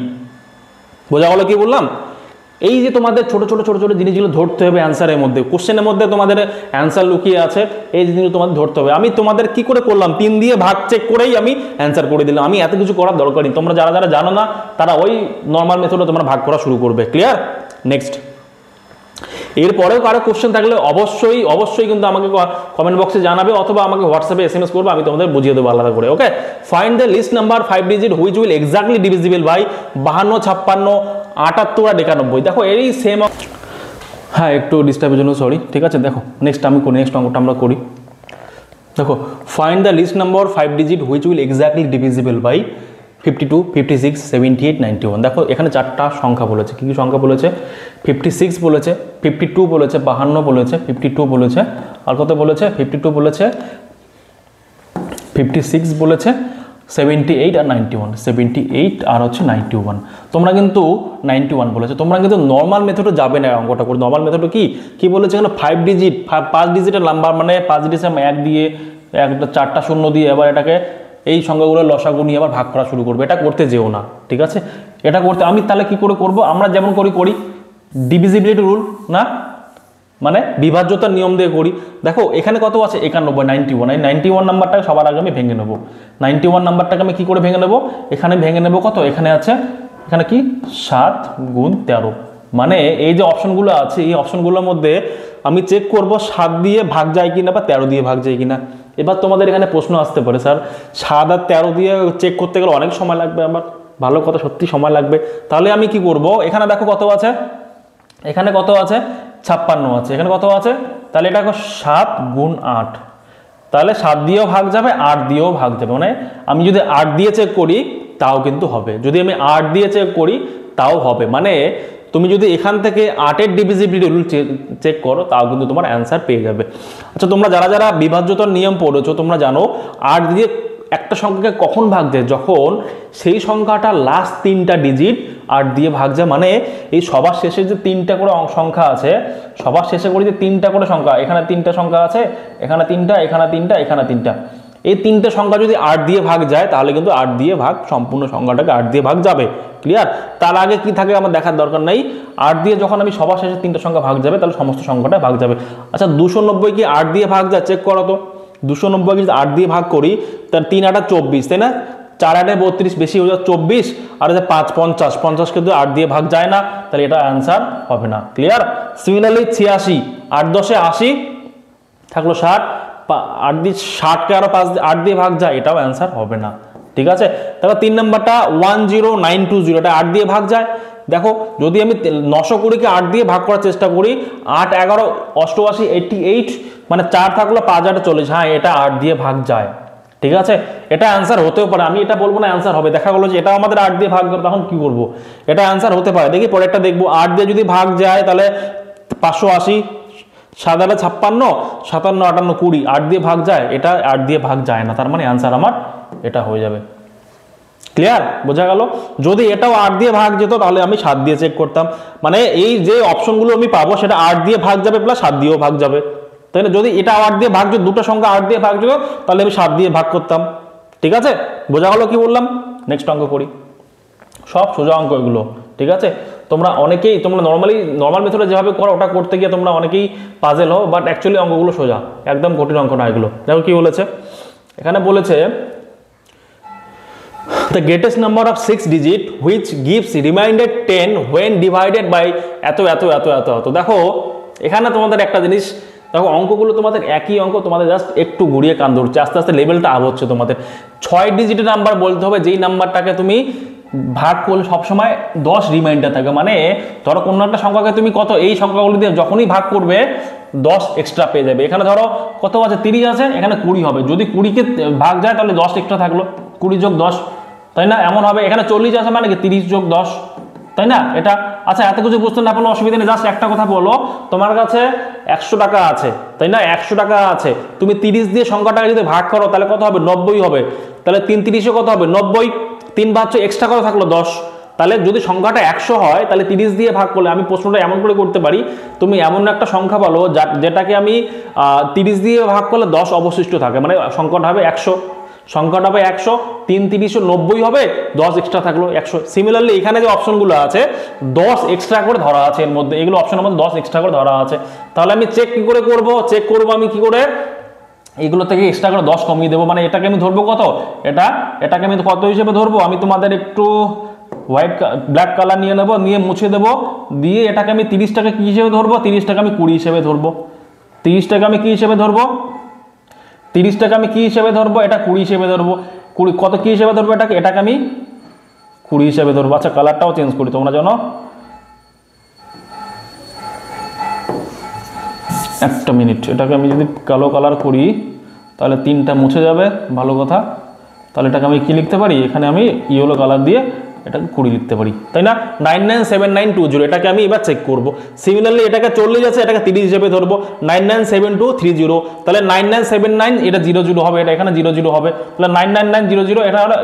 বোঝা গেল কি বললাম? এই যে তোমাদের ছোট ছোট জিনিসগুলো ধরতে হবে অ্যান্সারের মধ্যে, কোশ্চেনের মধ্যে তোমাদের অ্যান্সার লুকিয়ে আছে, এই জিনিসগুলো তোমাদের ধরতে হবে। আমি তোমাদের কি করে করলাম, 3 দিয়ে ভাগ চেক করেই আমি অ্যান্সার করে দিলাম, আমি এত কিছু করার দরকার নেই। তোমরা যারা জানো না তারা ওই নর্মাল মেথডে তোমরা ভাগ করা শুরু করবে। ক্লিয়ার? নেক্সট। এরপরেও কারো কোশ্চেন থাকলে অবশ্যই কিন্তু আমাকে কমেন্ট বক্সে জানাবে অথবা আমাকে হোয়াটসঅ্যাপে SMS করবে, আমি তোমাদের বুঝিয়ে দেবো আলাদা করে। Okay, find the least number 5 digit which will exactly divisible by 52, 56, 78 আর 91। দেখো এই সেম, হ্যাঁ একটু ডিস্টার্বের জন্য সরি। ঠিক আছে, দেখো নেক্সট অঙ্কটা আমরা করি। দেখো find the least number 5 digit which will exactly divisible by 52, 56, 78, 91। দেখো এখানে 4টা সংখ্যা বলেছে। কি কি সংখ্যা বলেছে? 56 বলেছে, 52 বলেছে, 52 বলেছে, 52 বলেছে, আর কত বলেছে? 52 বলেছে, 56 বলেছে, 78 আর 91, 78 আর হচ্ছে 91। তোমরা কিন্তু 91 বলেছে, তোমরা কিন্তু নর্মাল মেথডে যাবে না অঙ্কটা করে। নর্মাল মেথডে কি বলেছে এখানে 5 ডিজিট, 5 ডিজিটের নাম্বার, মানে 5 ডিজিট 1 দিয়ে একটা 4টা শূন্য দিয়ে এবার এটাকে এই সংখ্যাগুলো লসাগু নিয়ে আবার ভাগ করা শুরু করবে। এটা করতে যেও না, ঠিক আছে? এটা করতে আমি তাহলে কি করে করব, আমরা যেমন করি ডিভিজিবিলিটি রুল না, মানে বিভাজ্যতার নিয়ম দিয়ে করি। দেখো এখানে কত আছে? 91, 91। এই 91 নাম্বারটাকে সবার আগে আমি ভেঙে নেব। 91 নাম্বারটাকে আমি কি করে ভেঙে নেব? এখানে ভেঙে নেব কত? এখানে আছে, এখানে কি 7 গুণ 13। মানে এই যে অপশনগুলো আছে এই অপশনগুলোর মধ্যে আমি চেক করব 7 দিয়ে ভাগ যায় কিনা বা 13 দিয়ে ভাগ যায় কিনা। এবার তোমাদের এখানে প্রশ্ন আসতে পারে, স্যার 7 আর 13 দিয়ে চেক করতে গেলে অনেক সময় লাগবে, আমার ভালো কথা সত্যি সময় লাগবে। তাহলে আমি কি করব, এখানে দেখো কত আছে, এখানে কত আছে? 56 আছে, এখানে কত আছে? তাহলে এটা 7 গুণ 8, তাহলে 7 দিয়েও ভাগ যাবে, 8 দিয়েও ভাগ যাবে। মানে আমি যদি 8 দিয়ে চেক করি তাও কিন্তু হবে, যদি আমি 8 দিয়ে চেক করি তাও হবে। মানে তুমি যদি এখান থেকে 8-এর ডিভিজিবিলিটি রুল চেক করো তাও কিন্তু তোমার অ্যান্সার পেয়ে যাবে। আচ্ছা, তোমরা যারা যারা বিভাজ্যতার নিয়ম পড়েছো তোমরা জানো 8 দিয়ে একটা সংখ্যাকে কখন ভাগ যায়, যখন সেই সংখ্যাটা লাস্ট 3টা ডিজিট 8 দিয়ে ভাগ যায়। মানে এই সবার শেষে যে 3টা করে সংখ্যা আছে, সবার শেষে করে যে 3টা করে সংখ্যা, এখানে 3টা সংখ্যা আছে, এখানে 3টা, এখানে 3টা, এখানে 3টা, এই 3টে সংখ্যা যদি 8 দিয়ে ভাগ যায় তাহলে কিন্তু 8 দিয়ে ভাগ সম্পূর্ণ সংখ্যাটাকে 8 দিয়ে ভাগ যাবে। ক্লিয়ার? তার আগে কি থাকে আমার দেখার দরকার নেই। 8 দিয়ে যখন আমি সবার শেষে 3টা সংখ্যা ভাগ যাবে তাহলে সমস্ত সংখ্যাটা ভাগ যাবে। আচ্ছা, 290 কি 8 দিয়ে ভাগ যায়? চেক করো তো। 290 যদি 8 দিয়ে ভাগ করি তার 3 8 24, তাই না? 4 8 32, বেশি হয়ে যায় 24, আর 5 50, 50 কিন্তু 8 দিয়ে ভাগ যায় না, তাহলে এটা অ্যান্সার হবে না। ক্লিয়ার? সিমিলারলি 86, 8 10 80 থাকলো 60, 8 দিয়ে 60কে আরো 8 দিয়ে ভাগ যায়, এটাও অ্যান্সার হবে না। ঠিক আছে? তারপর 3 নাম্বারটা 10920, এটা 8 দিয়ে ভাগ যায়। দেখো যদি আমি 920কে 8 দিয়ে ভাগ করার চেষ্টা করি, 8 11 88 88, মানে 4 থাকলো 5 8 40, হ্যাঁ এটা 8 দিয়ে ভাগ যায়। ঠিক আছে? এটা অ্যান্সার হতেও পারে, আমি এটা বলবো না অ্যান্সার হবে। দেখা গেলো যে এটা আমাদের 8 দিয়ে ভাগ করে, তখন কি করব? এটা অ্যান্সার হতে পারে। দেখি পরেরটা দেখবো, 8 দিয়ে যদি ভাগ যায় তাহলে 580, 7 8 56, 57 58 20, 8 দিয়ে ভাগ যায়, এটা 8 দিয়ে ভাগ যায় না, তার মানে অ্যান্সার আমার এটা হয়ে যাবে। ক্লিয়ার? বোঝা গেল? যদি এটাও 8 দিয়ে ভাগ যেত তাহলে আমি 7 দিয়ে চেক করতাম। মানে এই যে অপশনগুলো আমি পাবো সেটা 8 দিয়ে ভাগ যাবে প্লাস 7 দিয়েও ভাগ যাবে, তাই না? যদি এটা 8 দিয়ে ভাগ, দুটো সংখ্যা 8 দিয়ে ভাগ যেত তাহলে আমি 7 দিয়ে ভাগ করতাম। ঠিক আছে? বোঝা গেল কি বললাম? নেক্সট অঙ্ক করি। সব সোজা অঙ্ক এগুলো। ঠিক আছে? তোমরা অনেকেই তোমরা নর্মাল মেথডে যেভাবে করো ওটা করতে গিয়ে তোমরা অনেকেই পাজেল হও, বাট অ্যাকচুয়ালি অঙ্কগুলো সোজা, একদম কঠিন অঙ্ক না এগুলো। দেখো কি বলেছে এখানে, বলেছে the greatest number of 6 digit which gives remainder 10 when divided by এত এত এত এত এত। দেখো এখানে তোমাদের একটা জিনিস, দেখো অঙ্কগুলো তোমাদের একই অঙ্ক, তোমাদের জাস্ট একটু ঘুরিয়ে কান ধরছে, আস্তে আস্তে লেভেলটা আপ হচ্ছে। তোমাদের 6 ডিজিটের নাম্বার বলতে হবে যেই নাম্বারটাকে তুমি ভাগ করলে সবসময় 10 রিমাইন্ডার থাকে। মানে ধরো কোনো একটা সংখ্যাকে তুমি কত, এই সংখ্যাগুলো দিয়ে যখনই ভাগ করবে 10 এক্সট্রা পেয়ে যাবে। এখানে ধরো কত আছে, 30 আছে, এখানে 20 হবে। যদি 20কে ভাগ যায় তাহলে 10 এক্সট্রা থাকলো, 20 যোগ 10, তাই না? এমন হবে। এখানে 40 আছে মানে কি 30 যোগ 10, তাই না? এটা আচ্ছা, এত কিছু বুঝতে না পারলে অসুবিধা নেই, জাস্ট একটা কথা বলো, তোমার কাছে 100 টাকা আছে, তাই না? 100 টাকা আছে, তুমি 30 দিয়ে সংখ্যাটাকে যদি ভাগ করো তাহলে কত হবে? 90 হবে। তাহলে 3 30 কত হবে? 90, 3 ভাগছো এক্সট্রা কত থাকলো? 10। তাহলে যদি সংখ্যাটা 100 হয় তাহলে 30 দিয়ে ভাগ করলে, আমি প্রশ্নটা এমন করে করতে পারি, তুমি এমন একটা সংখ্যা বলো যেটাকে আমি 30 দিয়ে ভাগ করলে 10 অবশিষ্ট থাকে, মানে সংখ্যাটা হবে 100, সংখ্যাটা হবে 100, 3 30 90 হবে, 10 এক্সট্রা থাকলো 100। সিমিলারলি এখানে যে অপশনগুলো আছে 10 এক্সট্রা করে ধরা আছে এর মধ্যে, এগুলো অপশনের মধ্যে 10 এক্সট্রা করে ধরা আছে। তাহলে আমি চেক কি করে করব? চেক করব আমি কি করে, এগুলো থেকে এক্সট্রা করে 10 কমিয়ে দেবো। মানে এটাকে আমি ধরবো কত, এটাকে আমি কত হিসেবে ধরবো, আমি তোমাদের একটু ব্ল্যাক কালার নিয়ে নেবো, নিয়ে মুছে দেবো, দিয়ে এটাকে আমি 30 টাকা কি হিসেবে ধরবো, 30 টাকা আমি 20 হিসেবে ধরবো, 30 টাকা আমি কি হিসেবে ধরবো, 30 টাকা আমি কি হিসেবে ধরবো, এটা 20 হিসেবে ধরবো। 20 কত কি হিসেবে ধরবো, এটাকে আমি 20 হিসেবে ধরবো। আচ্ছা, কালারটাও চেঞ্জ করি তোমরা জানো, একটা মিনিট, এটাকে আমি যদি কালো কালার করি তাহলে 3টা মুছে যাবে, ভালো কথা। তাহলে এটাকে আমি কি লিখতে পারি, এখানে আমি ইয়েলো কালার দিয়ে এটাকে 20 লিখতে পারি, তাই না? 997920, এটাকে আমি এবার চেক করব। সিমিলারলি এটাকে 40 আছে, এটাকে 30 হিসেবে ধরবো, 997230, তাহলে 9979 এটা 00 হবে, এটা এখানে 00 হবে, তাহলে 99900 এটা হলো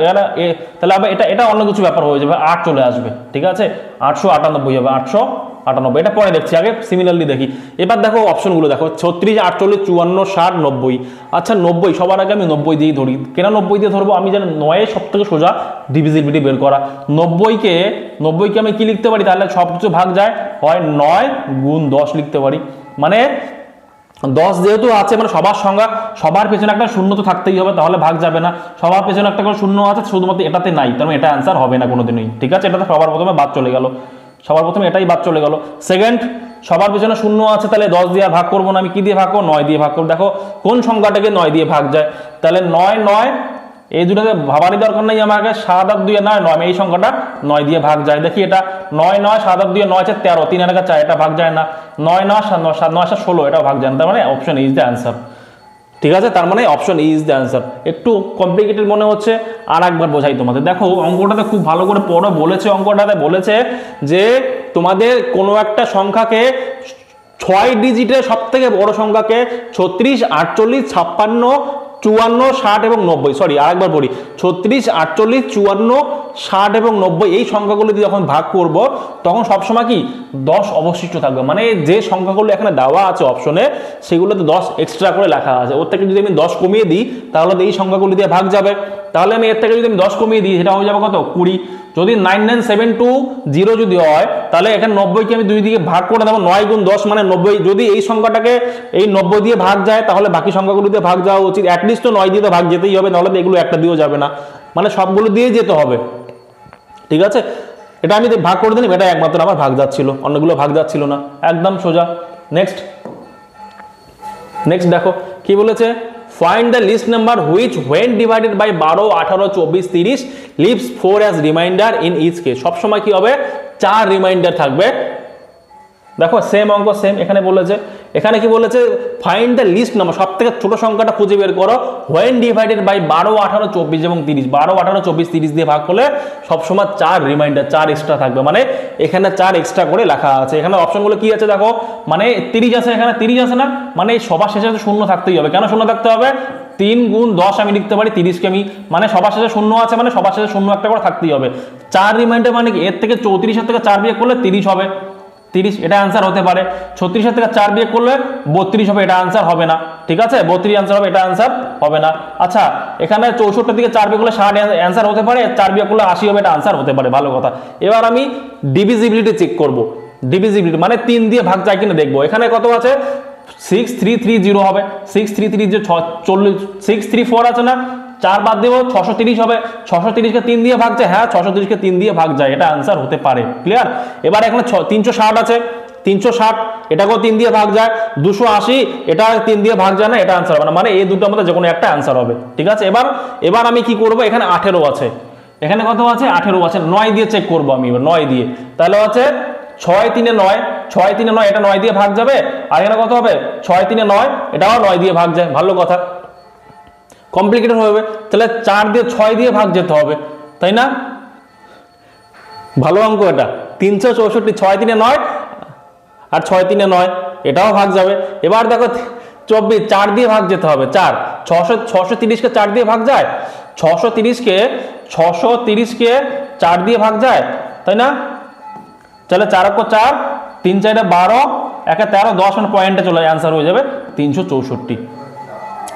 তাহলে আবার এটা অন্য কিছু ব্যাপার হয়ে যাবে, 8 চলে আসবে। ঠিক আছে? 898 হবে, 898, এটা পরে দেখছি, আগে সিমিলারলি দেখি। এবার দেখো অপশনগুলো দেখো, 36 48 54 60 90। আচ্ছা 90, সবার আগে আমি 90 দিয়েই ধরি। কেন 90 দিয়ে ধরবো? আমি জানি 9 সব থেকে সোজা ডিভিজিবিলিটি বের করা। 90কে আমি কি লিখতে পারি, তাহলে সব কিছু ভাগ যায়, হয় 9 গুণ 10 লিখতে পারি। মানে 10 যেহেতু আছে, মানে সবার পেছনে একটা শূন্য তো থাকতেই হবে, তাহলে ভাগ যাবে না। সবার পেছনে একটা করে শূন্য আছে, শুধুমাত্র এটাতে নাই, তার মানে এটা অ্যান্সার হবে না কোনোদিনই। ঠিক আছে? এটাতে সবার প্রথমে বাদ চলে গেল, সবার প্রথমে এটাই বাদ চলে গেল। সেকেন্ড, সবার পেছনে শূন্য আছে, তাহলে 10 দিয়ে ভাগ করবো না, আমি কি দিয়ে ভাগ করবো? 9 দিয়ে ভাগ করবো। দেখো কোন সংখ্যাটাকে 9 দিয়ে ভাগ যায়, তাহলে 9 9, এই দুটোকে ভাবারই দরকার নেই আমাকে, 7 8 2 9 9, এই সংখ্যাটা 9 দিয়ে ভাগ যায়। দেখি এটা 9 9, 7 8 2 9 আছে 13, 3 4, এটা ভাগ যায় না। 9 9 7 9 7 9 16, এটাও ভাগ যায় না, তার মানে অপশন ইজ দ্য অ্যান্সার। ঠিক আছে, তার মানে option E is the answer. একটু কমপ্লিকেটেড মনে হচ্ছে, আর একবার বোঝাই তোমাদের। দেখো অঙ্কটাতে খুব ভালো করে পড়ো, বলেছে অঙ্কটাতে বলেছে যে তোমাদের কোনো একটা সংখ্যাকে 6 ডিজিটের সব থেকে বড় সংখ্যাকে 36, 48, 56, 54, 60 এবং 90, সরি আরেকবার বলি, 36, 48, 54, 60 এবং 90 এই সংখ্যাগুলো দিয়ে যখন ভাগ করব তখন সবসময় কি 10 অবশিষ্ট থাকবে। মানে যে সংখ্যাগুলো এখানে দেওয়া আছে অপশনে সেগুলোতে 10 এক্সট্রা করে লেখা আছে, ওর থেকে যদি আমি 10 কমিয়ে দিই তাহলে এই সংখ্যাগুলো দিয়ে ভাগ যাবে। তাহলে আমি এর থেকে যদি আমি 10 কমিয়ে দিই সেটা হয়ে যাবে কত, 20। যদি 99720 যদি হয় তাহলে এখানে 90কে আমি দুই দিকে ভাগ করে দেবো, 9 গুণ 10 মানে 90। যদি এই সংখ্যাটাকে এই 90 দিয়ে ভাগ যায় তাহলে বাকি সংখ্যাগুলো দিয়ে ভাগ যাওয়া উচিত, অ্যাটলিস্ট তো 9 দিয়ে তো ভাগ যেতেই হবে, নাহলে এগুলো একটা দিয়েও যাবে না, মানে সবগুলো দিয়ে যেতে হবে। ঠিক আছে, এটা আমি ভাগ করে দিলাম, এটা একমাত্র আমার ভাগ যাচ্ছিল, অন্যগুলো ভাগ যাচ্ছিল না, একদম সোজা। নেক্সট দেখো কি বলেছে, find the least number which when divided by 12, 18, 24, 30 leaves 4 as remainder in each case. সবসময় কি হবে, 4 রিমাইন্ডার থাকবে। দেখো সেম অঙ্ক সেম এখানে বলেছে, এখানে কি বলেছে, ফাইন্ড দ্য লিস্ট নাম্বার, সব থেকে ছোট সংখ্যাটা খুঁজে বের করো হোয়েন ডিভাইডেড বাই 12, 18, 24 এবং 30। 12, 18, 24, 30 দিয়ে ভাগ করলে সবসময় 4 রিমাইন্ডার, 4 এক্সট্রা থাকবে, মানে এখানে 4 এক্সট্রা করে লেখা আছে। এখানে অপশনগুলো কি আছে দেখো, মানে 30 আছে, এখানে 30 আছে না, মানে সবার শেষে শূন্য থাকতেই হবে। কেন শূন্য থাকতে হবে, 3 গুণ 10 আমি লিখতে পারি 30কে আমি, মানে সবার শেষে শূন্য আছে, মানে সবার শেষে শূন্য একটা করে থাকতেই হবে। 4 রিমাইন্ডার মানে কি, এর থেকে 34 থেকে 4 বিয়োগ করলে 30 হবে, 30 এটা আনসার হতে পারে। 36 থেকে 4 বিয়োগ করলে 32 হবে, এটা আনসার হবে না। ঠিক আছে, 32 আনসার হবে, এটা আনসার হবে না। আচ্ছা এখানে 64 থেকে 4 বিয়োগ করলে 60 আনসার হতে পারে, 4 বিয়োগ করলে 80 হবে, এটা আনসার হতে পারে, ভালো কথা। এবার আমি ডিভিজিবিলিটি চেক করব, ডিভিজিবিলিটি মানে 3 দিয়ে ভাগ যায় কিনা দেখবো। এখানে কত আছে, 6330 হবে, 6330 634 আছে না, 4 বাদ দেবো 630 হবে, 630কে 3 দিয়ে ভাগ যায়, হ্যাঁ 630কে 3 দিয়ে ভাগ যায়, এটা আনসার হতে পারে। ক্লিয়ার, এবার এখানে 360 আছে, 360 এটাকেও 3 দিয়ে ভাগ যায়, 280 এটা 3 দিয়ে ভাগ যায় না, এটা আনসার হবে না, মানে এই দুটোর মধ্যে যে কোনো একটা আনসার হবে। ঠিক আছে, এবার আমি কি করব, এখানে 18 আছে, এখানে কত আছে, 18 আছে, 9 দিয়ে চেক করব আমি, এবার 9 দিয়ে, তাহলে আছে 6 3 9, 6 3 9 এটা 9 দিয়ে ভাগ যাবে, আর এখানে কত হবে 6 3 9 এটাও 9 দিয়ে ভাগ যায়, ভালো কথা। কমপ্লিকেটেড হবে, তাহলে 4 দিয়ে 6 দিয়ে ভাগ যেতে হবে, তাই না, ভালো অঙ্ক এটা। 364, 6 3 9 আর 6 3 9 এটাও ভাগ যাবে। এবার দেখো 24, 4 দিয়ে ভাগ যেতে হবে, 4 630কে 4 দিয়ে ভাগ যায়, 630কে 4 দিয়ে ভাগ যায়, তাই না, তাহলে 4 অক্ষ 4, 3 4 12, 1 13, 10 মানে পয়েন্টে চলে যায়, আনসার হয়ে যাবে 364।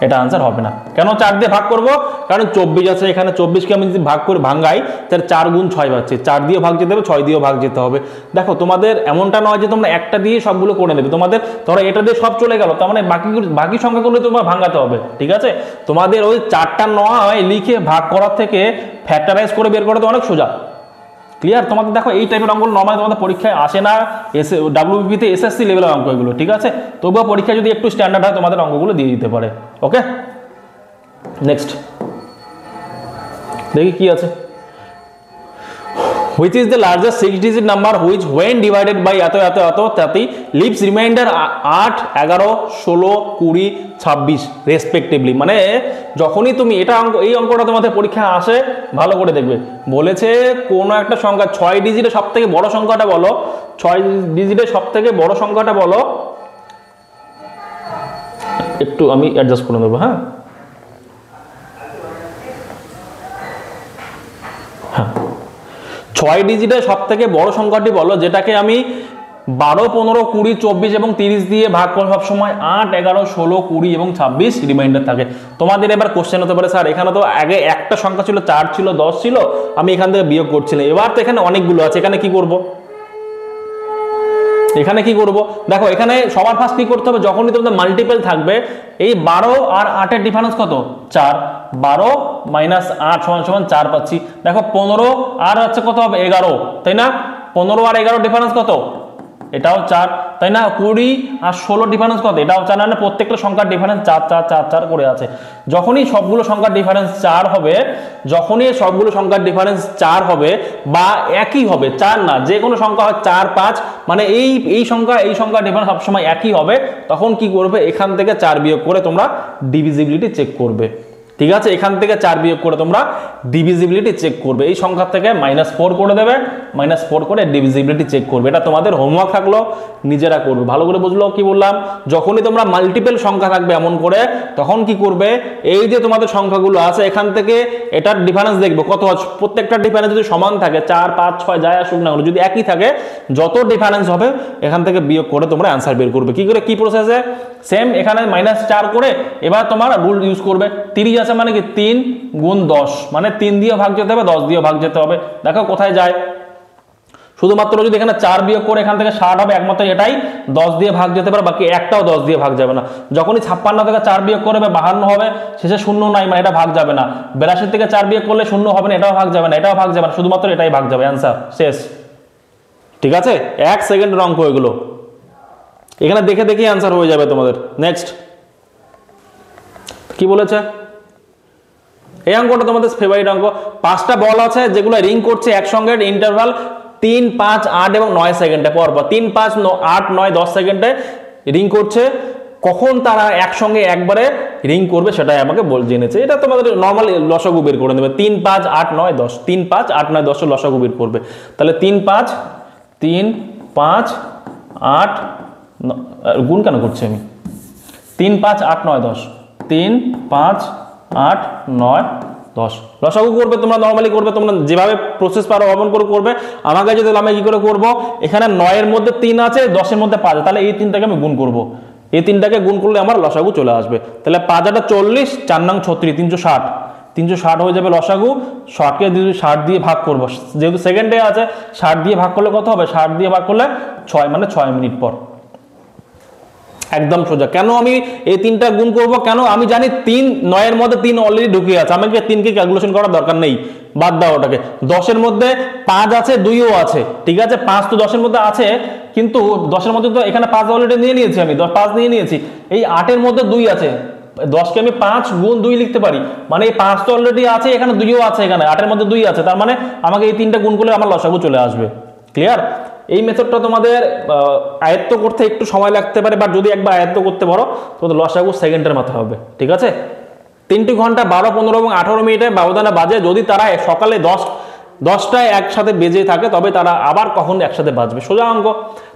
এটা আনসার হবে না, কেন 4 দিয়ে ভাগ করব, কারণ 24 আছে এখানে, 24কে আমি যদি ভাগ করে ভাঙাই তাহলে 4 গুণ 6 পাচ্ছি, 4 দিয়ে ভাগ যেতে হবে, 6 দিয়েও ভাগ যেতে হবে। দেখো তোমাদের এমনটা নয় যে তোমরা একটা দিয়ে সবগুলো করে নেবে, তোমাদের ধরো এটা দিয়ে সব চলে গেল, তার মানে বাকি সংখ্যাগুলো তোমার ভাঙাতে হবে। ঠিক আছে, তোমাদের ওই 4টা 9 লিখে ভাগ করার থেকে ফ্যাক্টরাইজ করে বের করা তো অনেক সোজা। ক্লিয়ার, তোমাদের দেখো এই টাইপের অঙ্কগুলো নর্মালি তোমাদের পরীক্ষায় আসে না, ডাব্লিউবিপিতে এসএসসি লেভেলের অঙ্ক এগুলো। ঠিক আছে, তবুও পরীক্ষা যদি একটু স্ট্যান্ডার্ড হয় তোমাদের অঙ্কগুলো দিয়ে দিতে পারে। ওকে, নেক্সট দেখি কি আছে, which is the largest 6-digit number which when divided by এত এত এত তাতেই লিভস রিমাইন্ডার 8, 11, 16, 20, 26 রেসপেক্টিভলি। মানে যখনই তুমি এটা এই অঙ্কটা তোমাদের পরীক্ষায় আসে ভালো করে দেখবে, বলেছে কোন একটা সংখ্যা 6 ডিজিটের সব থেকে বড় সংখ্যাটা বলো, 6 ডিজিটের সব থেকে বড় সংখ্যাটা বলো, একটু আমি অ্যাডজাস্ট করে দেবো। হ্যাঁ 6 ডিজিটের সব থেকে বড় সংখ্যাটি বলো, যেটাকে আমি 12, 15, 20, 24 এবং 30 দিয়ে ভাগ করে সবসময় 8, 11, 16, 20 এবং 26 রিমাইন্ডার থাকে। তোমাদের এবার কোশ্চেন হতে পারে, স্যার এখানে তো আগে একটা সংখ্যা ছিল, 4 ছিল, 10 ছিল, আমি এখান থেকে বিয়োগ করছিলাম, এবার তো এখানে অনেকগুলো আছে, এখানে কি করব, এখানে কি করব, দেখো এখানে সবার ফার্স্ট কি করতে হবে, যখনই তোমাদের মাল্টিপল থাকবে, এই 12 আর 8 এর ডিফারেন্স কত, 4, 12 মাইনাস 8 সমান 4 পাচ্ছি। দেখো 15 আর হচ্ছে কত হবে 11, তাই না, 15 আর 11 ডিফারেন্স কত, এটাও 4, তাই না? 20 আর 16 ডিফারেন্স কত? এটাও 4 না? প্রত্যেকটা সংখ্যার ডিফারেন্স 4 4 4 4 করে আছে। যখনই সবগুলো সংখ্যার ডিফারেন্স 4 হবে, যখনই সবগুলো সংখ্যার ডিফারেন্স 4 হবে বা একই হবে, 4 না, যে কোনো সংখ্যা হয় 4 5, মানে এই সংখ্যা ডিফারেন্স সবসময় একই হবে, তখন কি করবে? এখান থেকে 4 বিয়োগ করে তোমরা ডিভিজিবিলিটি চেক করবে। ঠিক আছে, এখান থেকে 4 বিয়োগ করে তোমরা ডিভিজিবিলিটি চেক করবে। এই সংখ্যা থেকে -4 করে দেবে, -4 করে ডিভিজিবিলিটি চেক করবে। এটা তোমাদের হোমওয়ার্ক থাকলো, নিজেরা করবে। ভালো করে বুঝলো কি বললাম? যখনই তোমরা মাল্টিপল সংখ্যা থাকবে এমন করে, তখন কি করবে? এই যে তোমাদের সংখ্যাগুলো আছে এখান থেকে এটার ডিফারেন্স দেখবে কত আছে। প্রত্যেকটা ডিফারেন্স যদি সমান থাকে, 4 5 6 যাই আসুক না, যদি একই থাকে, যত ডিফারেন্স হবে এখান থেকে বিয়োগ করে তোমরা অ্যান্সার বের করবে। কি করে, কি প্রসেসে? সেম এখানে -4 করে এবার তোমার রুল ইউজ করবে। 30 আছে মানে কি 3 গুণ 10, মানে 3 দিয়ে ভাগ যেতে হবে, 10 দিয়ে ভাগ যেতে হবে। দেখো কোথায় যায়, শুধুমাত্র যদি এখানে 4 বিয়োগ করে এখান থেকে 60 হবে, একমাত্র এটাই 10 দিয়ে ভাগ যেতে পারে, বাকি একটাও 10 দিয়ে ভাগ যাবে না। যখনই 56 থেকে 4 বিয়োগ করবে 52 হবে, শেষে 0 নাই, মানে এটা ভাগ যাবে না। 82 থেকে 4 বিয়োগ করলে 0 হবে না, এটাও ভাগ যাবে না, এটাও ভাগ যাবে না, শুধুমাত্র এটাই ভাগ যাবে। অ্যান্সার শেষ। ঠিক আছে, 1 সেকেন্ডের অঙ্ক এগুলো, এখানে দেখে দেখে অ্যান্সার হয়ে যাবে তোমাদের। নেক্সট কি বলেছে? এই অঙ্কটা তোমাদের ফেভারিট অঙ্ক। 5টা বল আছে যেগুলো রিং করছে একসঙ্গে, ইন্টারভাল 3 5 8 এবং 9 সেকেন্ডে পরপর। 3 5 8 9 10 সেকেন্ডে রিং করছে। কখন তারা একসঙ্গে একবারে রিং করবে সেটাই আমাকে জেনেছে। এটা তোমাদের নর্মাল লসাগু বের করে নেবে। 3 5 8 9 10, 3 5 8 9 10 লসাগু বের করবে। তাহলে 3 5 8 গুণ কেন করছি আমি? 3 5 8 9 10, 3 5 8 9 10 লসাগু করবে। তোমরা নর্মালি করবে, তোমরা যেভাবে প্রসেস পারো অমন করে করবে। আমাকে যদি আমি কি করে করব, এখানে 9 এর মধ্যে 3 আছে, 10 এর মধ্যে 5, তাহলে এই 3টাকে আমি গুণ করব। এই 3টাকে গুণ করলে আমার লসাগু চলে আসবে। তাহলে 5 8 40, 4 9 36, 360, 360 হয়ে যাবে লসাগু। 60কে যদি 60 দিয়ে ভাগ করবো, যেহেতু সেকেন্ডে আছে, 60 দিয়ে ভাগ করলে কত হবে? 60 দিয়ে ভাগ করলে 6, মানে 6 মিনিট পর। একদম সোজা। কেন আমি এই 3টা গুণ করব? কেন? আমি জানি 3 9 এর মধ্যে 3 অলরেডি ঢুকে আছে, আমাকে 3কে ক্যালকুলেশন করার দরকার নেই, বাদ দাও ওটাকে। 10 এর মধ্যে 5 আছে, 2ও আছে, ঠিক আছে। 5 তো 10 এর মধ্যে আছে, কিন্তু 10 এর মধ্যে তো এখানে 5 অলরেডি নিয়ে নিয়েছি আমি, 5 নিয়ে নিয়েছি। এই 8 এর মধ্যে 2 আছে, 10কে আমি 5 গুণ 2 লিখতে পারি, মানে এই 5 তো অলরেডি আছে, এখানে 2ও আছে, এখানে 8 এর মধ্যে 2 আছে, তার মানে আমাকে এই 3টা গুণ করলে আমার লসাগু চলে আসবে। ক্লিয়ার? এই মেথডটা তোমাদের আয়ত্ত করতে একটু সময় লাগতে পারে, বাট যদি একবার আয়ত্ত করতে পারো তোমাদের লসাগু সেকেন্ডের মাথায় হবে। ঠিক আছে, 3টি ঘন্টা 12 15 এবং 18 মিনিটে ব্যবধানে বাজে। যদি তারা সকালে 10টায় একসাথে বেজে থাকে, তবে তারা আবার কখন একসাথে বাজবে? সোজা অঙ্ক।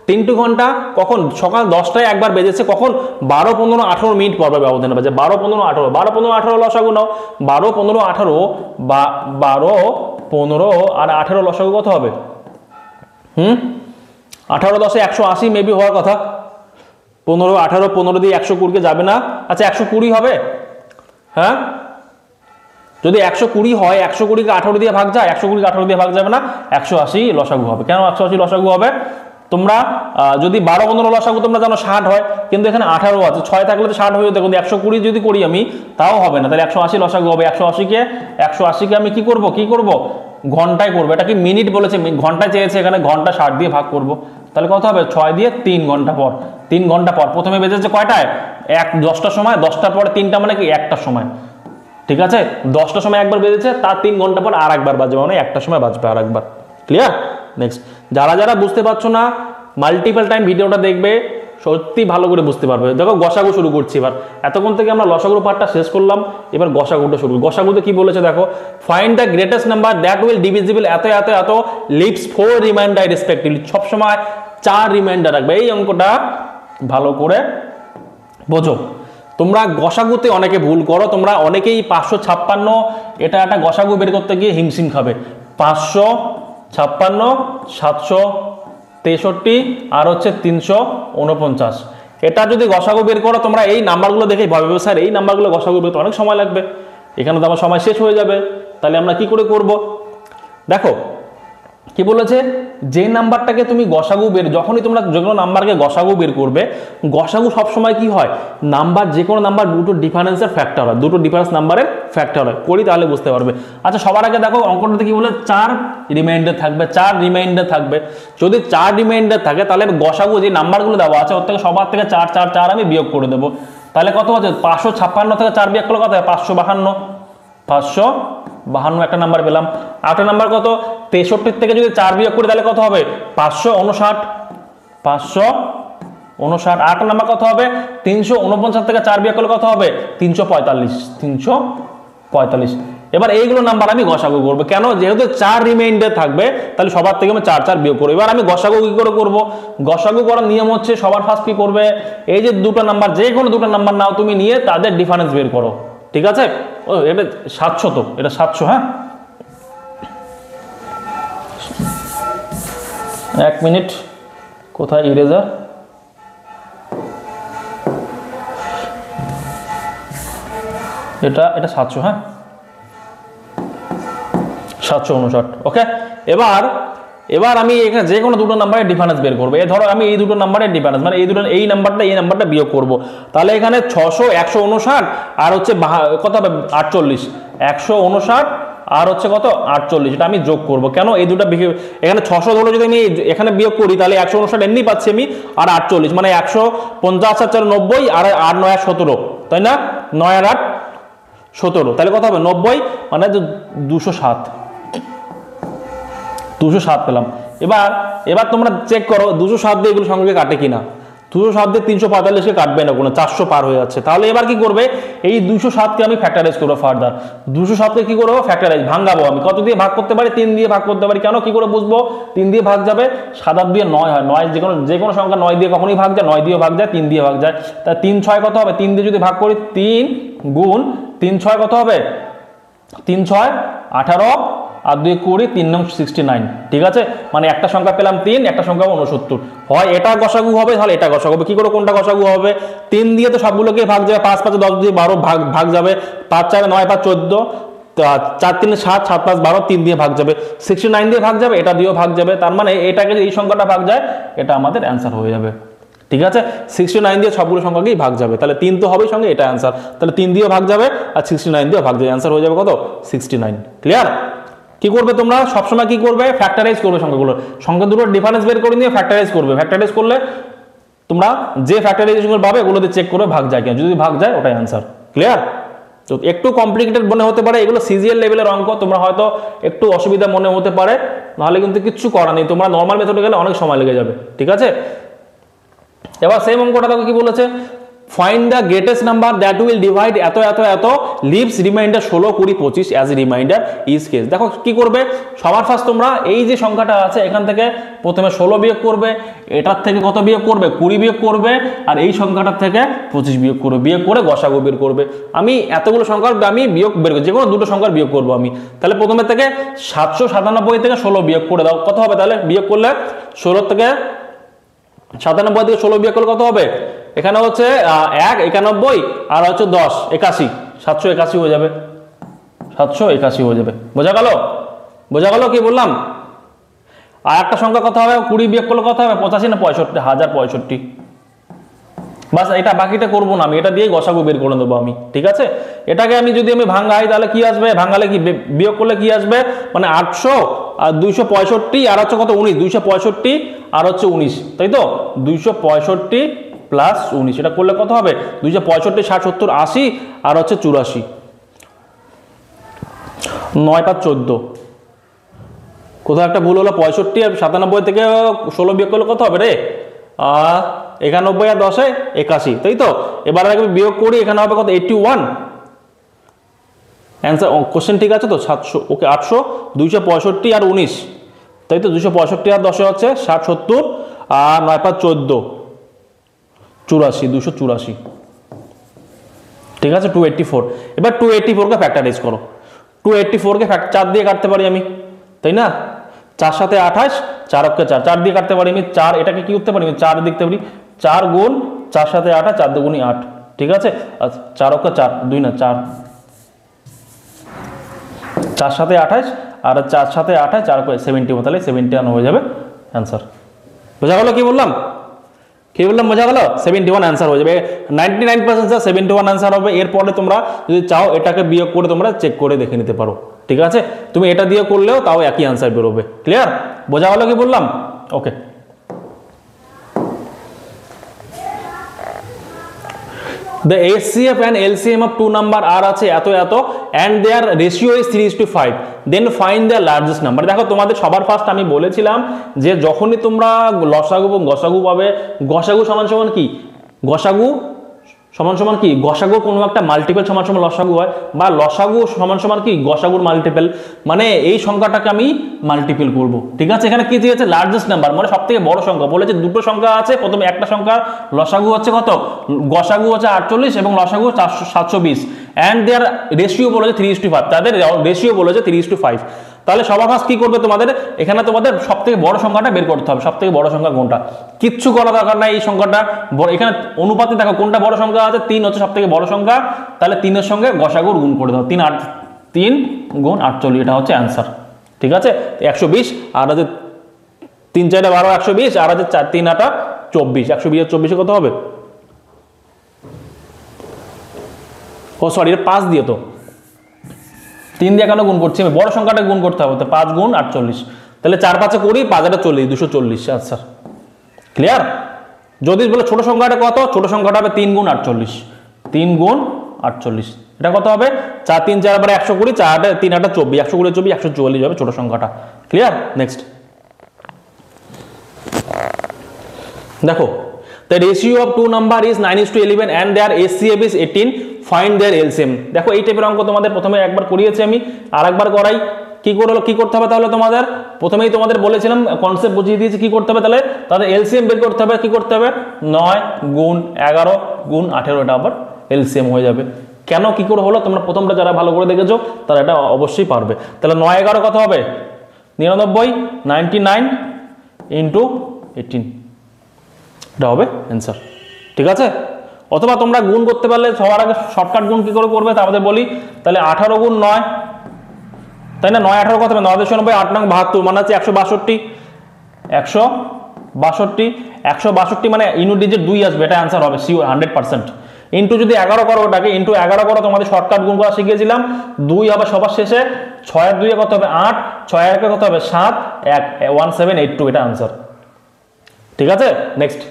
3টি ঘন্টা কখন? সকাল 10টায় একবার বেজেছে, কখন? 12 15 18 মিনিট পর্বে ব্যবধানে বাজে। 12 15 18, 12 15 18 লসাগু নাও। 12 15 18 বা 12 15 আর 18 লসাগু কত হবে? 18 10 180 মেবি হওয়ার কথা। 15 18 15 দিয়ে 120 যাবে না। আচ্ছা 120 হবে? হ্যাঁ, যদি 120 হয়, 120কে 18 দিয়ে ভাগ যায়, 120কে 18 দিয়ে ভাগ যাবে না, 180 লসাগু হবে। কেন 180 লসাগু হবে? তোমরা যদি 12 15 লসাগু তোমরা জানো 60 হয়, কিন্তু এখানে 18 আছে, 6 থাকলে তো 60 হয়ে যেত, কিন্তু 120 যদি করি আমি তাও হবে না, তাহলে 180 লসাগু হবে। 180কে আমি কি করব ঘন্টায় করবো। এটা কি মিনিট বলেছে? ঘন্টায় চেয়েছে, এখানে ঘন্টা 60 দিয়ে ভাগ করব। তাহলে কত হবে? 6 দিয়ে 3 ঘন্টা পর। 3 ঘন্টা পর প্রথমে বেজেছে কয়টায়? 10টার সময়। 10টার পরে 3টা মানে কি 1টার সময়। ঠিক আছে, 10টার সময় একবার বেজেছে, তার 3 ঘন্টা পর আর একবার বাজবে, মানে 1টার সময় বাজবে আর একবার। ক্লিয়ার? নেক্সট, যারা বুঝতে পারছো না, মাল্টিপল টাইম ভিডিওটা দেখবে, সত্যি ভালো করে বুঝতে পারবে। দেখো গসাগু শুরু করছি এবার। এতক্ষণ থেকে আমরা লসাগুর পার্টটা শেষ করলাম, এবার গসাগুটা শুরু। গসাগুতে কি বলেছে দেখো, find the greatest number that will divisible এত এত এত লিভস 4 রিমাইন্ডার রেসপেক্টিভলি। সবসময় 4 রিমাইন্ডার রাখবে। এই অঙ্কটা ভালো করে বোঝো। তোমরা গসাগুতে অনেকে ভুল করো, তোমরা অনেকেই 556 এটা একটা গসাগু বের করতে গিয়ে হিমশিম খাবে। 556 763 আর হচ্ছে 349, এটা যদি গসাগু বের করো তোমরা এই নাম্বারগুলো দেখেই ভাবে স্যার এই নাম্বারগুলো গসাগু বের করতে অনেক সময় লাগবে, এখানে তো আমার সময় শেষ হয়ে যাবে, তাহলে আমরা কি করে করব? দেখো কি বলেছে, যে নাম্বারটাকে তুমি গসাগু বের, যখনই তোমরা যে কোনো নাম্বারকে গসাগু বের করবে, গসাগু সবসময় কি হয়, নাম্বার যে কোনো নাম্বার দুটো ডিফারেন্সের ফ্যাক্টর হয়, দুটো ডিফারেন্স নাম্বারের ফ্যাক্টর হয়, করি তাহলে বুঝতে পারবে। আচ্ছা সবার আগে দেখো অঙ্কটাতে কি বলে 4 রিমাইন্ডার থাকবে, 4 রিমাইন্ডার থাকবে। যদি 4 রিমাইন্ডার থাকে তাহলে গসাগু যে নাম্বারগুলো দেওয়া আছে ওর থেকে সবার থেকে 4 4 4 আমি বিয়োগ করে দেবো। তাহলে কত হচ্ছে 556 থেকে 4 বিয়োগ করলে কত হয় 552, 552 একটা নাম্বার পেলাম। আরেকটা নাম্বার কত 63 থেকে যদি 4 বিয়োগ করি তাহলে কত হবে 559, 559। আরেকটা নাম্বার কত হবে 349 থেকে 4 বিয়োগ করলে কত হবে 345, 345। এবার এইগুলো নাম্বার আমি গসাগু করবো, কেন যেহেতু 4 রিমাইন্ডার থাকবে তাহলে সবার থেকে আমি 4 4 বিয়োগ করবো। এবার আমি গসাগু কি করে করবো, গসাগু করার নিয়ম হচ্ছে সবার ফার্স্ট কি করবে, এই যে দুটো নাম্বার যে কোনো দুটো নাম্বার নাও তুমি নিয়ে তাদের ডিফারেন্স বের করো, ঠিক আছে। ও এটা 700, তো এটা 700, হ্যাঁ 1 মিনিট, কোথায় ইরেজার, এটা 700, হ্যাঁ 759, ওকে। এবার আমি এখানে যে কোনো দুটো নাম্বারের ডিফারেন্স বের করবো। ধরো আমি এই দুটো নাম্বারের ডিফারেন্স মানে এই নাম্বারটা বিয়োগ করব। তাহলে এখানে 600 159 আর হচ্ছে কত হবে 48, 159 আর হচ্ছে কত 48, এটা আমি যোগ করব। কেন এই দুটো এখানে 600 ধরো যদি আমি এখানে বিয়োগ করি তাহলে 159 এমনি পাচ্ছি আমি, আর 48 মানে 150 আর 90 আর 8 9 17, তাই না, 9 আর 8 17, তাহলে কত হবে 90 মানে 207 পেলাম। এবার তোমরা চেক করো 207 দিয়ে এগুলো সঙ্গে কাটে কিনা। 207 দিয়ে 345কে কাটবে না কোনো, 400 পার হয়ে যাচ্ছে। তাহলে এবার কি করবে, এই 207কে আমি ফ্যাক্টরাইজ করবো ফার্দার। 207কে কি করবো ফ্যাক্টরাইজ, ভাঙাবো। আমি কত দিয়ে ভাগ করতে পারি, 3 দিয়ে ভাগ করতে পারি। কেন কি করে বুঝবো, 3 দিয়ে ভাগ যাবে, 7 8 দিয়ে 9 হয়, 9 যে কোনো সংখ্যা 9 দিয়ে কখনই ভাগ যায়, 9 দিয়ে ভাগ যায়, 3 দিয়ে ভাগ যায়। তা 3 6 কত হবে, 3 দিয়ে যদি ভাগ করি 3 গুণ 3 6 কত হবে, 3 6 18 আর 2 20, 3 9 69, ঠিক আছে। মানে একটা সংখ্যা পেলাম 3, একটা সংখ্যা 69। হয় এটা গসাগু হবে, তাহলে এটা গসাগু হবে। কি করে কোনটা গসাগু হবে, 3 দিয়ে তো সবগুলোকে ভাগ যাবে, 5 5 10 দিয়ে 12 ভাগ যাবে, 5 4 9 5 14, 4 3 7 7 5 12, 3 দিয়ে ভাগ যাবে, 69 দিয়ে ভাগ যাবে, এটা দিয়েও ভাগ যাবে। তার মানে এটাকে এই সংখ্যাটা ভাগ যায়, এটা আমাদের অ্যান্সার হয়ে যাবে, ঠিক আছে। 69 দিয়ে সবগুলো সংখ্যাকেই ভাগ যাবে, তাহলে 3 তো হবেই সঙ্গে, এটা অ্যান্সার। তাহলে 3 দিয়েও ভাগ যাবে আর 69 দিয়েও ভাগ যাবে, অ্যান্সার হয়ে যাবে কত 69। ক্লিয়ার। কি করবে তোমরা সবসময়, কি করবে ফ্যাক্টরাইজ করবে সংখ্যাগুলো, সংখ্যা দুটোর ডিফারেন্স বের করে নিয়ে ফ্যাক্টরাইজ করবে। ফ্যাক্টরাইজ করলে তোমরা যে ফ্যাক্টরাইজেশন পাবে ওগুলোতে চেক করে ভাগ যায় কিনা, যদি ভাগ যায় ওটাই অ্যান্সার। ক্লিয়ার। তো একটু কমপ্লিকেটেড মনে হতে পারে, এগুলো সিজিএল লেভেলের অঙ্ক, তোমরা হয়তো একটু অসুবিধা মনে হতে পারে, নাহলে কিন্তু কিচ্ছু করা নেই, তোমরা নর্মাল মেথডে গেলে অনেক সময় লেগে যাবে, ঠিক আছে। এবার সেম অঙ্কটা দেখো কি বলেছে, find the greatest number that will divide এত এত এত leaves remainder 16 20 25 as a remainder is case. দেখো কি করবে, সবার ফার্স্ট তোমরা এই যে সংখ্যাটা আছে এখান থেকে প্রথমে 16 বিয়োগ করবে, এটার থেকে কত বিয়োগ করবে 20 বিয়োগ করবে, আর এই সংখ্যাটার থেকে 25 বিয়োগ করবে, বিয়োগ করে গসাগু বের করবে। আমি এতগুলো সংখ্যার আমি বিয়োগ বের করব, যে কোনো দুটো সংখ্যার বিয়োগ করব আমি। তাহলে প্রথমে থেকে 797 থেকে 16 বিয়োগ করে দাও, কত হবে তাহলে বিয়োগ করলে 16 থেকে 97 থেকে 16 বিয়োগ করলে কত হবে, এখানে হচ্ছে 1 91 আর হচ্ছে 10 81, 781 হয়ে যাবে, 781 হয়ে যাবে। বোঝা গেল, বোঝা গেল কি বললাম। আর একটা সংখ্যা কত হবে, 20 বিয়োগ করলে কত হবে 85 না 65, 1065। বাস, এটা বাকিটা করবো না আমি, এটা দিয়ে গসাগু বের করে দেবো আমি, ঠিক আছে। এটাকে আমি যদি আমি ভাঙাই তাহলে কি আসবে, ভাঙালে কি বিয়োগ করলে কি আসবে, মানে 800 আর 265 আর হচ্ছে কত 19, 265 আর হচ্ছে 19, তাই তো 265 প্লাস 19, এটা করলে কত হবে 265 60 70 80 আর হচ্ছে 84, 9 5 14। কোথাও একটা ভুল হলো, 65 আর 97 থেকে 16 বিয়োগ করলে কত হবে রে, 91 আর 10 81, তাই তো। এবার আমি বিয়োগ করি, এখানে হবে কত 81, অ্যান্সার কোশ্চেন ঠিক আছে তো 700, ওকে 800 265 আর 19, তাই তো 265 আর 10 হচ্ছে 60 70 আর 9 5 14 84, 284, ঠিক আছে 284। এবার 284কে ফ্যাক্টরাইজ করো, 284কে 4 দিয়ে কাটতে পারি আমি, তাই না, 4 7 28, 4 অক্ষে 4, 4 দিয়ে কাটতে পারি আমি, 4 এটাকে কি করতে পারি আমি 4 দেখতে পারি, 4 গুণ 4 7 28, 4 2 8, ঠিক আছে। আচ্ছা 4 অক্ষে 4 2 না 4, 4 7 28 আর 4 7 28, 4 71, তাহলে 71 হয়ে যাবে অ্যান্সার। বোঝা গেল কি বললাম, কি বললাম, বোঝা গেল? 71 অ্যান্সার হয়ে যাবে, 99% স্যার 71 অ্যান্সার হবে। এরপরে তোমরা যদি চাও এটাকে বিয়োগ করে তোমরা চেক করে দেখে নিতে পারো, ঠিক আছে? তুমি এটা দিয়ে করলেও তাও একই অ্যান্সার বেরোবে। ক্লিয়ার? বোঝা গেল কি বললাম? ওকে। The HCF and LCM of two number are আছে এত এত and their ratio is 3:5, then find the largest number। দেখো তোমাদের সবার ফার্স্ট আমি বলেছিলাম যে যখনই তোমরা লসাগু এবং গসাগু পাবে, গসাগু সমান সমান কি, গসাগু সমান সমান কি, গসাগু কোনো একটা মাল্টিপল সমান সমান লসাগু হয়, বা লসাগু সমান সমান কি গসাগুর মাল্টিপল, মানে এই সংখ্যাটাকে আমি মাল্টিপল করব, ঠিক আছে? এখানে কি দিয়েছে? লার্জেস্ট নাম্বার, মানে সব থেকে বড় সংখ্যা। বলেছে দুটো সংখ্যা আছে, প্রথমে একটা সংখ্যা লসাগু হচ্ছে কত, গসাগু হচ্ছে 48 এবং লসাগু 720, অ্যান্ড দেয়ার রেশিও বলেছে 3:5, তাদের রেশিও বলেছে 3:5। তাহলে সবার ফার্স্ট কি করবে তোমাদের, এখানে তোমাদের সব থেকে বড় সংখ্যাটা বের করতে হবে। সব থেকে বড় সংখ্যা কোনটা, কিচ্ছু করা দরকার নাই, এই সংখ্যাটা বড়। এখানে অনুপাতে দেখো কোনটা বড় সংখ্যা আছে, 3 হচ্ছে সব থেকে বড় সংখ্যা, তাহলে 3 এর সঙ্গে গসাগুর গুণ করে দাও, 3 গুণ 48, এটা হচ্ছে অ্যান্সার, ঠিক আছে? 120 আর আছে 3 4 12 120, আর আছে 4 3 8 24, 120 আর 24 কত হবে? ও সরি, এটা 5 দিয়ে, তো 3 দিয়ে কেন গুণ করছি আমি, বড় সংখ্যাটা গুণ করতে হবে, তো 5 গুণ 48, তাহলে 4 5 20, 5 8 40, 240 আনসার। ক্লিয়ার? যদি বলে ছোট সংখ্যাটা কত, ছোট সংখ্যাটা হবে 3 গুণ 48, 3 গুণ 48, এটা কত হবে? 4 3 4 120, 4 3 8 24, 120 24 144 হবে ছোট সংখ্যাটা। ক্লিয়ার? নেক্সট দেখো, the ratio of two number is 9:11 and their HCF is 18, find their LCM। দেখো এই টাইপের অঙ্ক তোমাদের প্রথমে একবার করিয়েছি আমি, আর একবার করাই। কি করতে হবে তাহলে তোমাদের, প্রথমেই তোমাদের বলেছিলাম কনসেপ্ট বুঝিয়ে দিয়েছি কি করতে হবে, তাহলে তাদের এলসিএম বের করতে হবে। কি করতে হবে? 9 গুণ 11 গুণ 18, এটা আবার এলসিএম হয়ে যাবে। কেন কি করে হলো, তোমরা প্রথমটা যারা ভালো করে দেখেছো তারা এটা অবশ্যই পারবে। তাহলে 9 11 কত হবে? 99, 99 ইন্টু 18, এটা হবে অ্যান্সার, ঠিক আছে? অথবা তোমরা গুণ করতে পারলে সবার আগে শর্টকাট গুণ কি করে করবে তাহলে বলি, তাহলে 18 গুণ 9, তাই না? 9 18 কত হবে? 9 90, 8 9 72, মানে হচ্ছে 162, 162 মানে ইউনিট ডিজিট 2 আসবে, এটা অ্যান্সার হবে শিওর 100%। ইন্টু যদি 11 করো, ওটাকে ইন্টু 11 করো, তোমাদের শর্টকাট গুণ করা শিখিয়েছিলাম, 2 হবে সবার শেষে, 6 আর 2 কত হবে? 8, 6 আর 1 কত হবে? 7, 1 1782, এটা অ্যান্সার, ঠিক আছে? Next,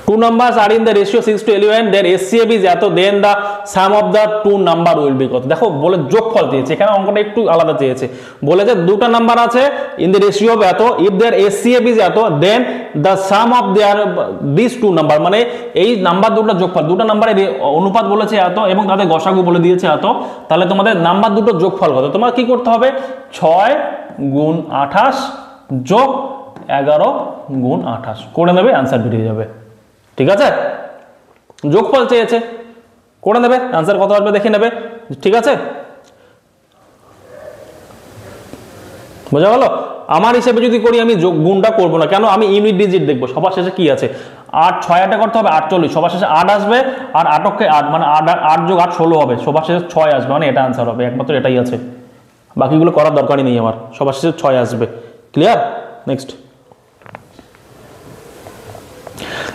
two numbers are in the ratio 6:11, their HCF is এত, then the sum of the two number will be কত। দেখো বলে যোগফল চেয়েছে, এখানে অঙ্কটা একটু আলাদা চেয়েছে। বলেছে দুটো নাম্বার আছে in the ratio of এত, if their HCF is এত, then the sum of their these two number, মানে এই নাম্বার দুটো যোগফল, দুটো নাম্বারের অনুপাত বলেছে এত এবং তাদের গসাগু বলে দিয়েছে এত, তাহলে তোমাদের নাম্বার দুটো যোগফল কত, তোমার কি করতে হবে? 6 গুণ 28 যোগ 11 গুণ 28 করে নেবে, অ্যান্সার বেরিয়ে যাবে, ঠিক আছে? যোগফল চেয়েছে, করে নেবে, আনসার কত আসবে দেখে নেবে, ঠিক আছে? বোঝা গেল? আমার হিসেবে যদি করি আমি গুণটা করবো না, কেন? আমি ইউনিট ডিজিট দেখবো, সবার শেষে কি আছে? 8 6 8 করতে হবে 48, সবার শেষে 8 আসবে, আর 8 8 মানে 8 যোগ 8 16 হবে, সবার শেষে 6 আসবে, মানে এটা আনসার হবে, একমাত্র এটাই আছে, বাকিগুলো করার দরকারই নেই আমার, সবার শেষে 6 আসবে। ক্লিয়ার? নেক্সট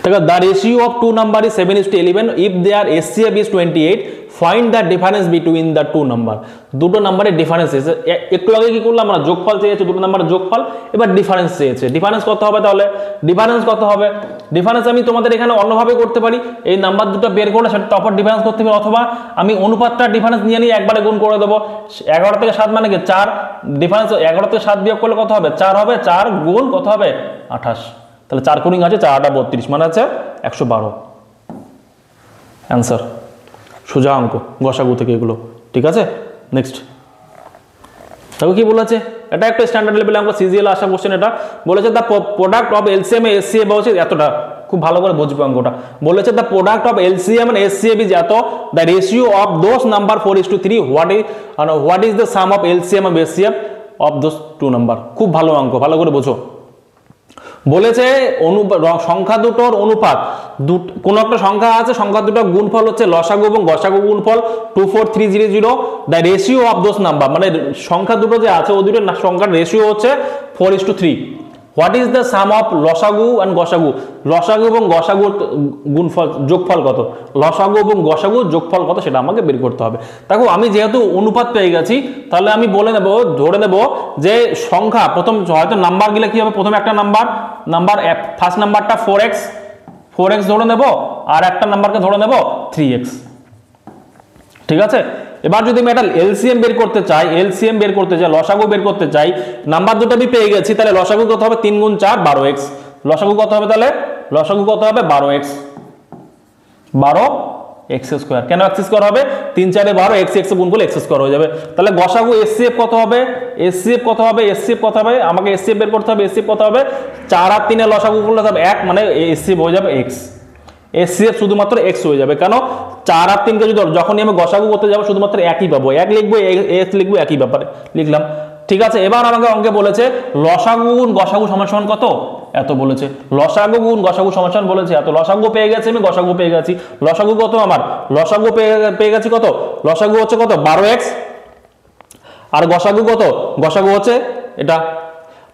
দেখো, the ratio of two number is 7:11, if their HCF is 28, find the difference between the two number। দুটো নাম্বারের ডিফারেন্স চেয়েছে, একটু আগে কি করলাম আমরা, যোগফল চেয়েছে, দুটো নাম্বারের যোগফল, এবার ডিফারেন্স চেয়েছে। ডিফারেন্স কত হবে তাহলে? ডিফারেন্স কত হবে? ডিফারেন্স আমি তোমাদের এখানে অন্যভাবে করতে পারি, এই নাম্বার দুটো বের করে সেটা টপার ডিফারেন্স করতে পারি, অথবা আমি অনুপাতটা ডিফারেন্স নিয়ে নিয়ে একবারে গুণ করে দেবো। 11 থেকে 7 মানে কি 4, ডিফারেন্স 11 থেকে 7 বিয়োগ করলে কত হবে? 4 হবে, 4 গুণ কত হবে? 28, তাহলে 4 কোণিং আছে, 4 8 32, মানে আছে 112, অ্যান্সার। সোজা অঙ্ক, গসাগু থেকে এগুলো, ঠিক আছে? নেক্সট দেখো কি বলেছে, এটা একটা স্ট্যান্ডার্ড লেভেলে অঙ্ক, সিজিএল আসা কোশ্চেন। এটা বলেছে দ্য প্রোডাক্ট অফ এলসিএম এ এসসিএফ হচ্ছে এতটা, খুব ভালো করে বুঝবে অঙ্কটা। বলেছে the product of LCM and SCF is এত, the ratio of those number 4:3, what is the sum of LCM and SCF of those two number. খুব ভালো অঙ্ক, ভালো করে বোঝো। বলেছে সংখ্যা দুটোর অনুপাত, কোন একটা সংখ্যা আছে, সংখ্যা দুটোর গুণফল হচ্ছে লসাগু এবং গসাগু গুণফল 24300, the ratio of those number, মানে সংখ্যা দুটো যে আছে ওই দুটো সংখ্যার রেশিও হচ্ছে 4:3, what is the sum of লসাগু অ্যান্ড গসাগু, লসাগু এবং গসাগুর গুণফল যোগফল কত, লসাগু এবং গসাগু যোগফল কত সেটা আমাকে বের করতে হবে। দেখো আমি যেহেতু অনুপাত পেয়ে গেছি তাহলে আমি বলে নেব, ধরে নেব যে সংখ্যা প্রথম হয়তো নাম্বার গেলে কি হবে, প্রথমে একটা নাম্বার ফার্স্ট নাম্বারটা 4x ধরে নেব, আর একটা নাম্বারকে ধরে নেব 3x, ঠিক আছে। এবার যদি আমি একটা এলসিএম বের করতে চাই, লসাগু বের করতে চাই, নাম্বার দুটো আমি পেয়ে গেছি, তাহলে লসাগু কত হবে 3 গুণ 4 12x, লসাগু কত হবে তাহলে, লসাগু কত হবে 12x স্কয়ার। কেন x স্কয়ার হবে, 3 4 এ 12, x গুণ করলে x স্কয়ার হয়ে যাবে। তাহলে গসাগু এসসিএফ কত হবে, এসসিএফ কত হবে, আমাকে এসসিএফ বের করতে হবে, এসসিএফ কত হবে 4 আর 3 এর লসাগু করলে হবে 1, মানে এসসিএফ হয়ে যাবে x, এসসিএফ শুধুমাত্র x হয়ে যাবে। কেন 4 আর 3 কে যদি যখনই আমি গসাগু করতে যাব শুধুমাত্র একই পাবো, 1 লিখবো x লিখবো, একই ব্যাপারে লিখলাম, ঠিক আছে। এবার আমাকে অঙ্কে বলেছে লসাগু গুণ গসাগু সমান সমান কত, এত বলেছে, লসাগু গুণ গসাগু সমান সমান বলেছে এত, লসাগু পেয়ে গেছি আমি, গসাগু পেয়ে গেছি, লসাগু কত আমার, লসাগু পেয়ে গেছি কত, লসাগু হচ্ছে কত 12x, আর গসাগু কত, গসাগু হচ্ছে এটা,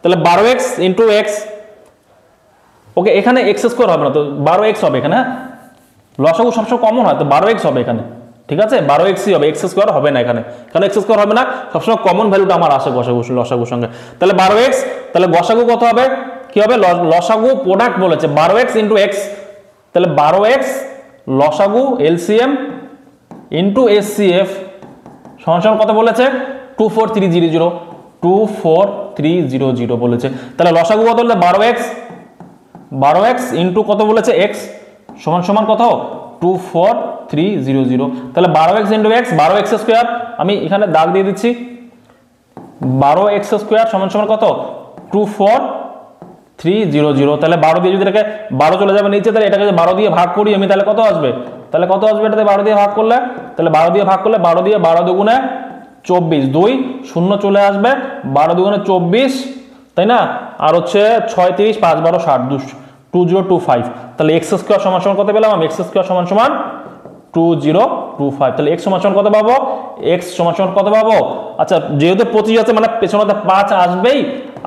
তাহলে 12x ইন্টু x, ওকে এখানে x স্কয়ার হবে না তো 12x হবে এখানে, হ্যাঁ লসাগু সবসময় কমন হয় তো 12x হবে এখানে, ঠিক আছে 12xই হবে, x স্কয়ার হবে না এখানে, কারণ x স্কয়ার হবে না, সবসময় কমন ভ্যালুটা আমার আসে লসাগুর সঙ্গে, তাহলে 12x, তাহলে গসাগু কত হবে, কি হবে লসাগু প্রোডাক্ট বলেছে 12x ইন্টু x, তাহলে 12x লসাগু এলসিএম ইন্টু এসসিএফ সমান সমান কত বলেছে 24300 বলেছে, তাহলে লসাগু কত বললে 12x ইন্টু কত বলেছে x সমান সমান কত 24300, তাহলে 12x into x 12x square, আমি এখানে দাগ দিয়ে দিচ্ছি, 12x স্কয়ার সমান সমান কত 24300, তাহলে 12 দিয়ে যদি এটাকে 12 চলে যাবে নিচে, তাহলে এটাকে 12 দিয়ে ভাগ করি আমি, তাহলে কত আসবে, এটাতে 12 দিয়ে ভাগ করলে, তাহলে 12 দিয়ে ভাগ করলে 12 দিয়ে 12 দুগুণে 24, 2 শূন্য চলে আসবে, 12 দুগুণে 24, তাই না, আর হচ্ছে 6 30 5 12 60 2025, তাহলে x স্কয়ার সমান সমান কত পেলাম আমি, x স্কয়ার সমান সমান 2025, তাহলে x সমান সমান কত পাবো, x সমান সমান কত পাবো, আচ্ছা যেহেতু 25 আছে মানে পেছনে 5 আসবেই,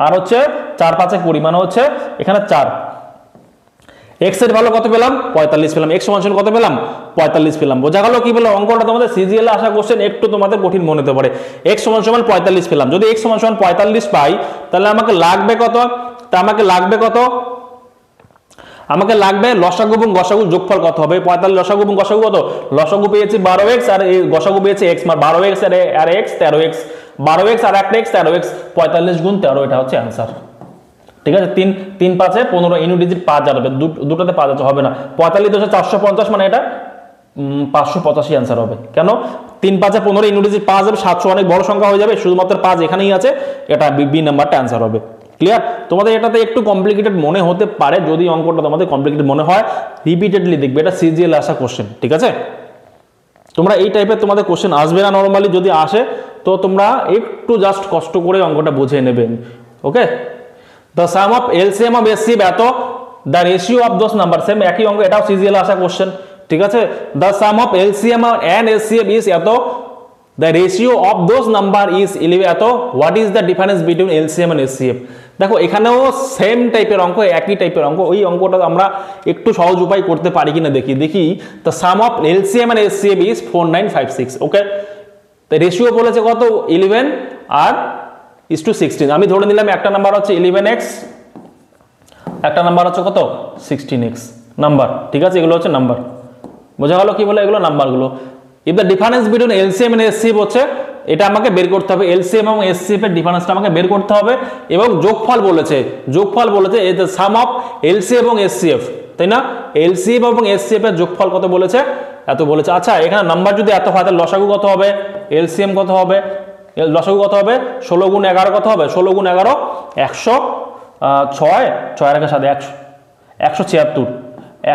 আর হচ্ছে 4 5 20 মানে হচ্ছে এখানে 4, x এর ভ্যালু কত পেলাম 45 পেলাম, x সমান সমান কত পেলাম 45 পেলাম, বোঝা গেল কি বলে অঙ্কটা তোমাদের সিজিএল এ আসা কোশ্চেন একটু তোমাদের কঠিন মনে হতে পারে, x সমান সমান 45 পেলাম, যদি x সমান সমান 45 পাই তাহলে আমাকে লাগবে কত, আমাকে লাগবে লসাগু এবং গসাগু যোগফল কত হবে, 45 লসাগু এবং গসাগু কত, লসাগু পেয়েছি 12x আর এই গসাগু পেয়েছি x, মানে 12x আর x 13x, 12x আর 1x 13x, 45 গুণ 13, এটা হচ্ছে অ্যান্সার, ঠিক আছে। 3 5 এ 15 ইউনিট ডিজিট 5 যাবে, দুটোতে 5 আছে হবে না, 45 × 450 মানে এটা 585 অ্যান্সার হবে, কেন 3 5 এ 15 ইউনিট ডিজিট 5 যাবে, 700 অনেক বড় সংখ্যা হয়ে যাবে, শুধুমাত্র 5 এখানেই আছে, এটা বি নাম্বারটা অ্যান্সার হবে। ক্লিয়ার, তোমাদের এটাতে একটু কমপ্লিকেটেড মনে হতে পারে, যদি অঙ্কটা তোমাদের কমপ্লিকেটেড মনে হয় রিপিটেডলি দেখবে, এটা সিজিএল আসা কোশ্চেন, ঠিক আছে। তোমরা এই টাইপের তোমাদের কোশ্চেন আসবে না নরমালি, যদি আসে তো তোমরা একটু জাস্ট কষ্ট করে অঙ্কটা বুঝে নেবে, okay. The sum of LCM of SCF এত, the ratio of those number, same একই অঙ্ক, এটাও সিজিএল আসা কোশ্চেন, ঠিক আছে। The sum of LCM and SCF is এত, the ratio of those number is 11 এত, what is the difference between LCM and SCF, দেখো এখানেও সেম টাইপের অঙ্ক, একই টাইপের অঙ্ক, ওই অঙ্কটা আমরা একটু সহজ উপায় করতে পারি কিনা দেখি, the sum of LCM and SCF is 4956, ওকে। তো রেশিও বলেছে কত 11 আর is to 16, আমি ধরে নিলাম একটা নাম্বার হচ্ছে 11x, একটা নাম্বার হচ্ছে কত 16x নাম্বার, ঠিক আছে, এগুলো হচ্ছে নাম্বার, বোঝা গেল কি বলে, এগুলো নাম্বারগুলো। if the difference between LCM and SCF হচ্ছে, এটা আমাকে বের করতে হবে, LCM এবং SCF এর ডিফারেন্সটা আমাকে বের করতে হবে, এবং যোগফল বলেছে এই যে সাম অফ LCM এবং SCF, তাই না, LCM এবং SCF এর যোগফল কত বলেছে, এত বলেছে। আচ্ছা এখানে নাম্বার যদি এত হয় তাহলে লসাগু কত হবে, LCM কত হবে, লসাগু কত হবে 16 গুণ 11 কত হবে, 16 গুণ 11 106, 6 এর সাথে 176,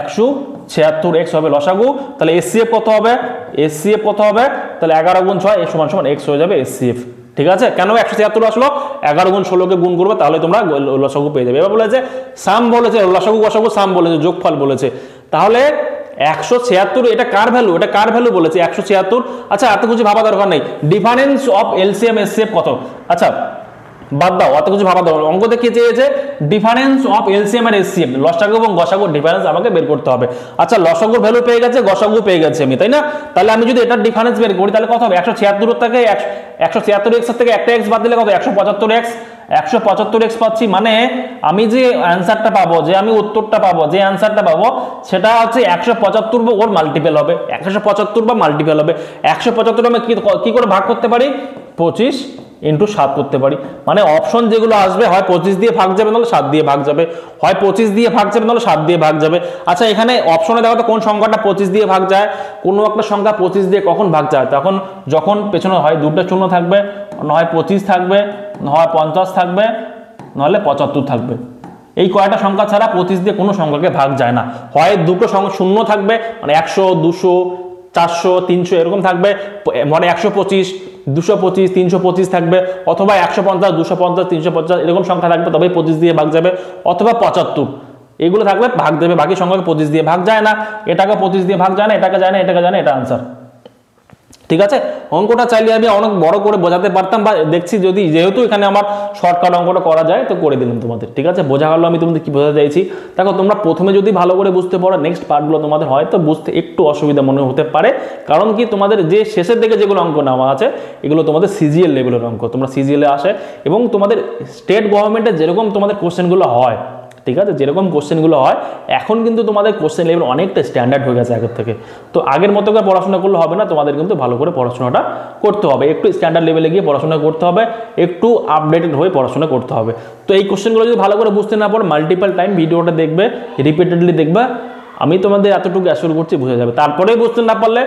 176x হবে লসাগু, তাহলে SCF কত হবে, তাহলে 11 গুণ 6 এর সমান সমান x হয়ে যাবে SCF, ঠিক আছে। কেন 176 আসলো, 11 গুণ 16 কে গুণ করবে, তাহলে তোমরা লসাগু পেয়ে যাবে। এবার বলেছে সাম বলেছে, লসাগু গসাগু সাম বলেছে, যোগফল বলেছে, তাহলে 176 এটা কার ভ্যালু, বলেছে 176। আচ্ছা এত কিছু ভাবা দরকার নেই, ডিফারেন্স অফ LCM SCF কত, আচ্ছা বাদ দাও, অত কিছু ভাবা দাও। অঙ্কতে কি চেয়েছে? ডিফারেন্স অফ এলসিএম আর এসসিএম, লসাগু এবং গসাগুর ডিফারেন্স আমাকে বের করতে হবে। আচ্ছা লসাগুর ভ্যালু পেয়ে গেছে, গসাগু পেয়ে গেছে আমি, তাই না? তাহলে আমি যদি এটার ডিফারেন্স বের করি তাহলে কত হবে? 176 থেকে 176x থেকে একটা x বাদ দিলে কত? 175x। 175x পাচ্ছি, মানে আমি যে অ্যান্সারটা পাবো, যে আমি উত্তরটা পাবো, যে অ্যান্সারটা পাবো সেটা হচ্ছে 175 ওর মাল্টিপল হবে, 175 বা মাল্টিপল হবে। 175 আমি কি করে ভাগ করতে পারি? 25 × 7 করতে পারি। মানে অপশন যেগুলো আসবে হয় 25 দিয়ে ভাগ যাবে, নাহলে 7 দিয়ে ভাগ যাবে, হয় 25 দিয়ে ভাগ যাবে, নাহলে 7 দিয়ে ভাগ যাবে। আচ্ছা এখানে অপশনে দেখো তো কোন সংখ্যাটা 25 দিয়ে ভাগ যায়। কোনো একটা সংখ্যা 25 দিয়ে কখন ভাগ যায়? তখন যখন পেছনে হয় দুটো শূন্য থাকবে, নয় 25 থাকবে, নয় 50 থাকবে, নাহলে 75 থাকবে। এই কয়টা সংখ্যা ছাড়া 25 দিয়ে কোনো সংখ্যাকে ভাগ যায় না। হয় দুটো শূন্য থাকবে, মানে 100, 200, 400, 300 এরকম থাকবে, মানে 125, 225, 325 থাকবে, অথবা 150, 250, 350 এরকম সংখ্যা থাকবে, তবেই 25 দিয়ে ভাগ যাবে, অথবা 75 এগুলো থাকবে ভাগ দেবে। বাকি সংখ্যাকে 25 দিয়ে ভাগ যায় না, এটাকে 25 দিয়ে ভাগ যায় না, এটাকে যায় না, এটাকে যায় না, এটা আনসার। ঠিক আছে, অঙ্কটা চাইলে আমি অনেক বড় করে বোঝাতে পারতাম, বা দেখছি যদি যেহেতু এখানে আমার শর্টকাট অঙ্কটা করা যায় তো করে দিলাম তোমাদের। ঠিক আছে, বোঝা গেল আমি তোমাদের কি বোঝাতে চাইছি। দেখো তোমরা প্রথমে যদি ভালো করে বুঝতে পারো, নেক্সট পার্টগুলো তোমাদের হয়তো বুঝতে একটু অসুবিধা মনে হতে পারে, কারণ কি তোমাদের যে শেষের দিকে যেগুলো অঙ্ক নেওয়া আছে এগুলো তোমাদের সিজিএল লেভেলের অঙ্ক, তোমরা সিজিএলে আসে, এবং তোমাদের স্টেট গভর্নমেন্টের যেরকম তোমাদের কোশ্চেনগুলো হয়, ঠিক আছে, যেরকম কোশ্চেনগুলো হয় এখন কিন্তু তোমাদের কোশ্চেন লেভেল অনেকটা স্ট্যান্ডার্ড হয়ে গেছে আগের থেকে। তো আগের মতো করে পড়াশোনা করলে হবে না, তোমাদের কিন্তু ভালো করে পড়াশোনাটা করতে হবে, একটু স্ট্যান্ডার্ড লেভেলে গিয়ে পড়াশোনা করতে হবে, একটু আপডেটেড হয়ে পড়াশোনা করতে হবে। তো এই কোশ্চেনগুলো যদি ভালো করে বুঝতে না পারো, মাল্টিপল টাইম ভিডিওটা দেখবে, রিপিটেডলি দেখবে, আমি তোমাদের এতটুকু অ্যাসিওর করছি বুঝে যাবে। তারপরেই বুঝতে না পারলে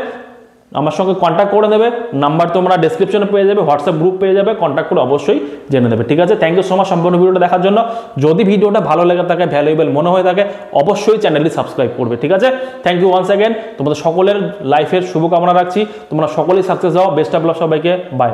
আমার সঙ্গে কন্ট্যাক্ট করে দেবে, নাম্বার তোমরা ডেসক্রিপশনে পেয়ে যাবে, হোয়াটসঅ্যাপ গ্রুপ পেয়ে যাবে, কন্ট্যাক্ট করে অবশ্যই জেনে দেবে। ঠিক আছে, থ্যাংক ইউ সো মাচ সম্পূর্ণ ভিডিওটা দেখার জন্য। যদি ভিডিওটা ভালো লেগে থাকে, ভ্যালুয়েবল মনে হয়ে থাকে, অবশ্যই চ্যানেলটি সাবস্ক্রাইব করবে। ঠিক আছে, থ্যাংক ইউ ওয়ান্স অ্যাগেন। তোমাদের সকলের লাইফের শুভকামনা রাখছি, তোমরা সকলেই সাকসেস হও। বেস্ট অফ লাক সবাইকে, বাই।